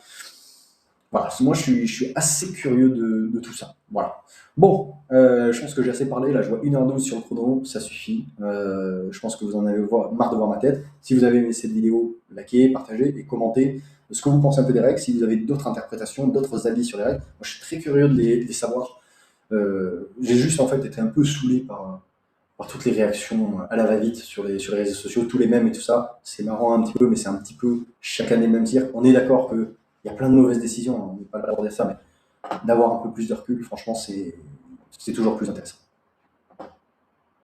Voilà, moi je suis assez curieux de tout ça. Voilà. Bon, je pense que j'ai assez parlé. Là, je vois 1h12 sur le chrono, ça suffit. Je pense que vous en avez marre de voir ma tête. Si vous avez aimé cette vidéo, likez, partagez et commentez ce que vous pensez un peu des règles. Si vous avez d'autres interprétations, d'autres avis sur les règles, moi je suis très curieux de les savoir. J'ai juste en fait été un peu saoulé par toutes les réactions à la va-vite sur les réseaux sociaux, tous les mèmes et tout ça. C'est marrant un petit peu, mais c'est un petit peu chaque année le même tir. On est d'accord qu'il y a plein de mauvaises décisions, on n'est pas là pour dire ça, mais d'avoir un peu plus de recul, franchement, c'est toujours plus intéressant.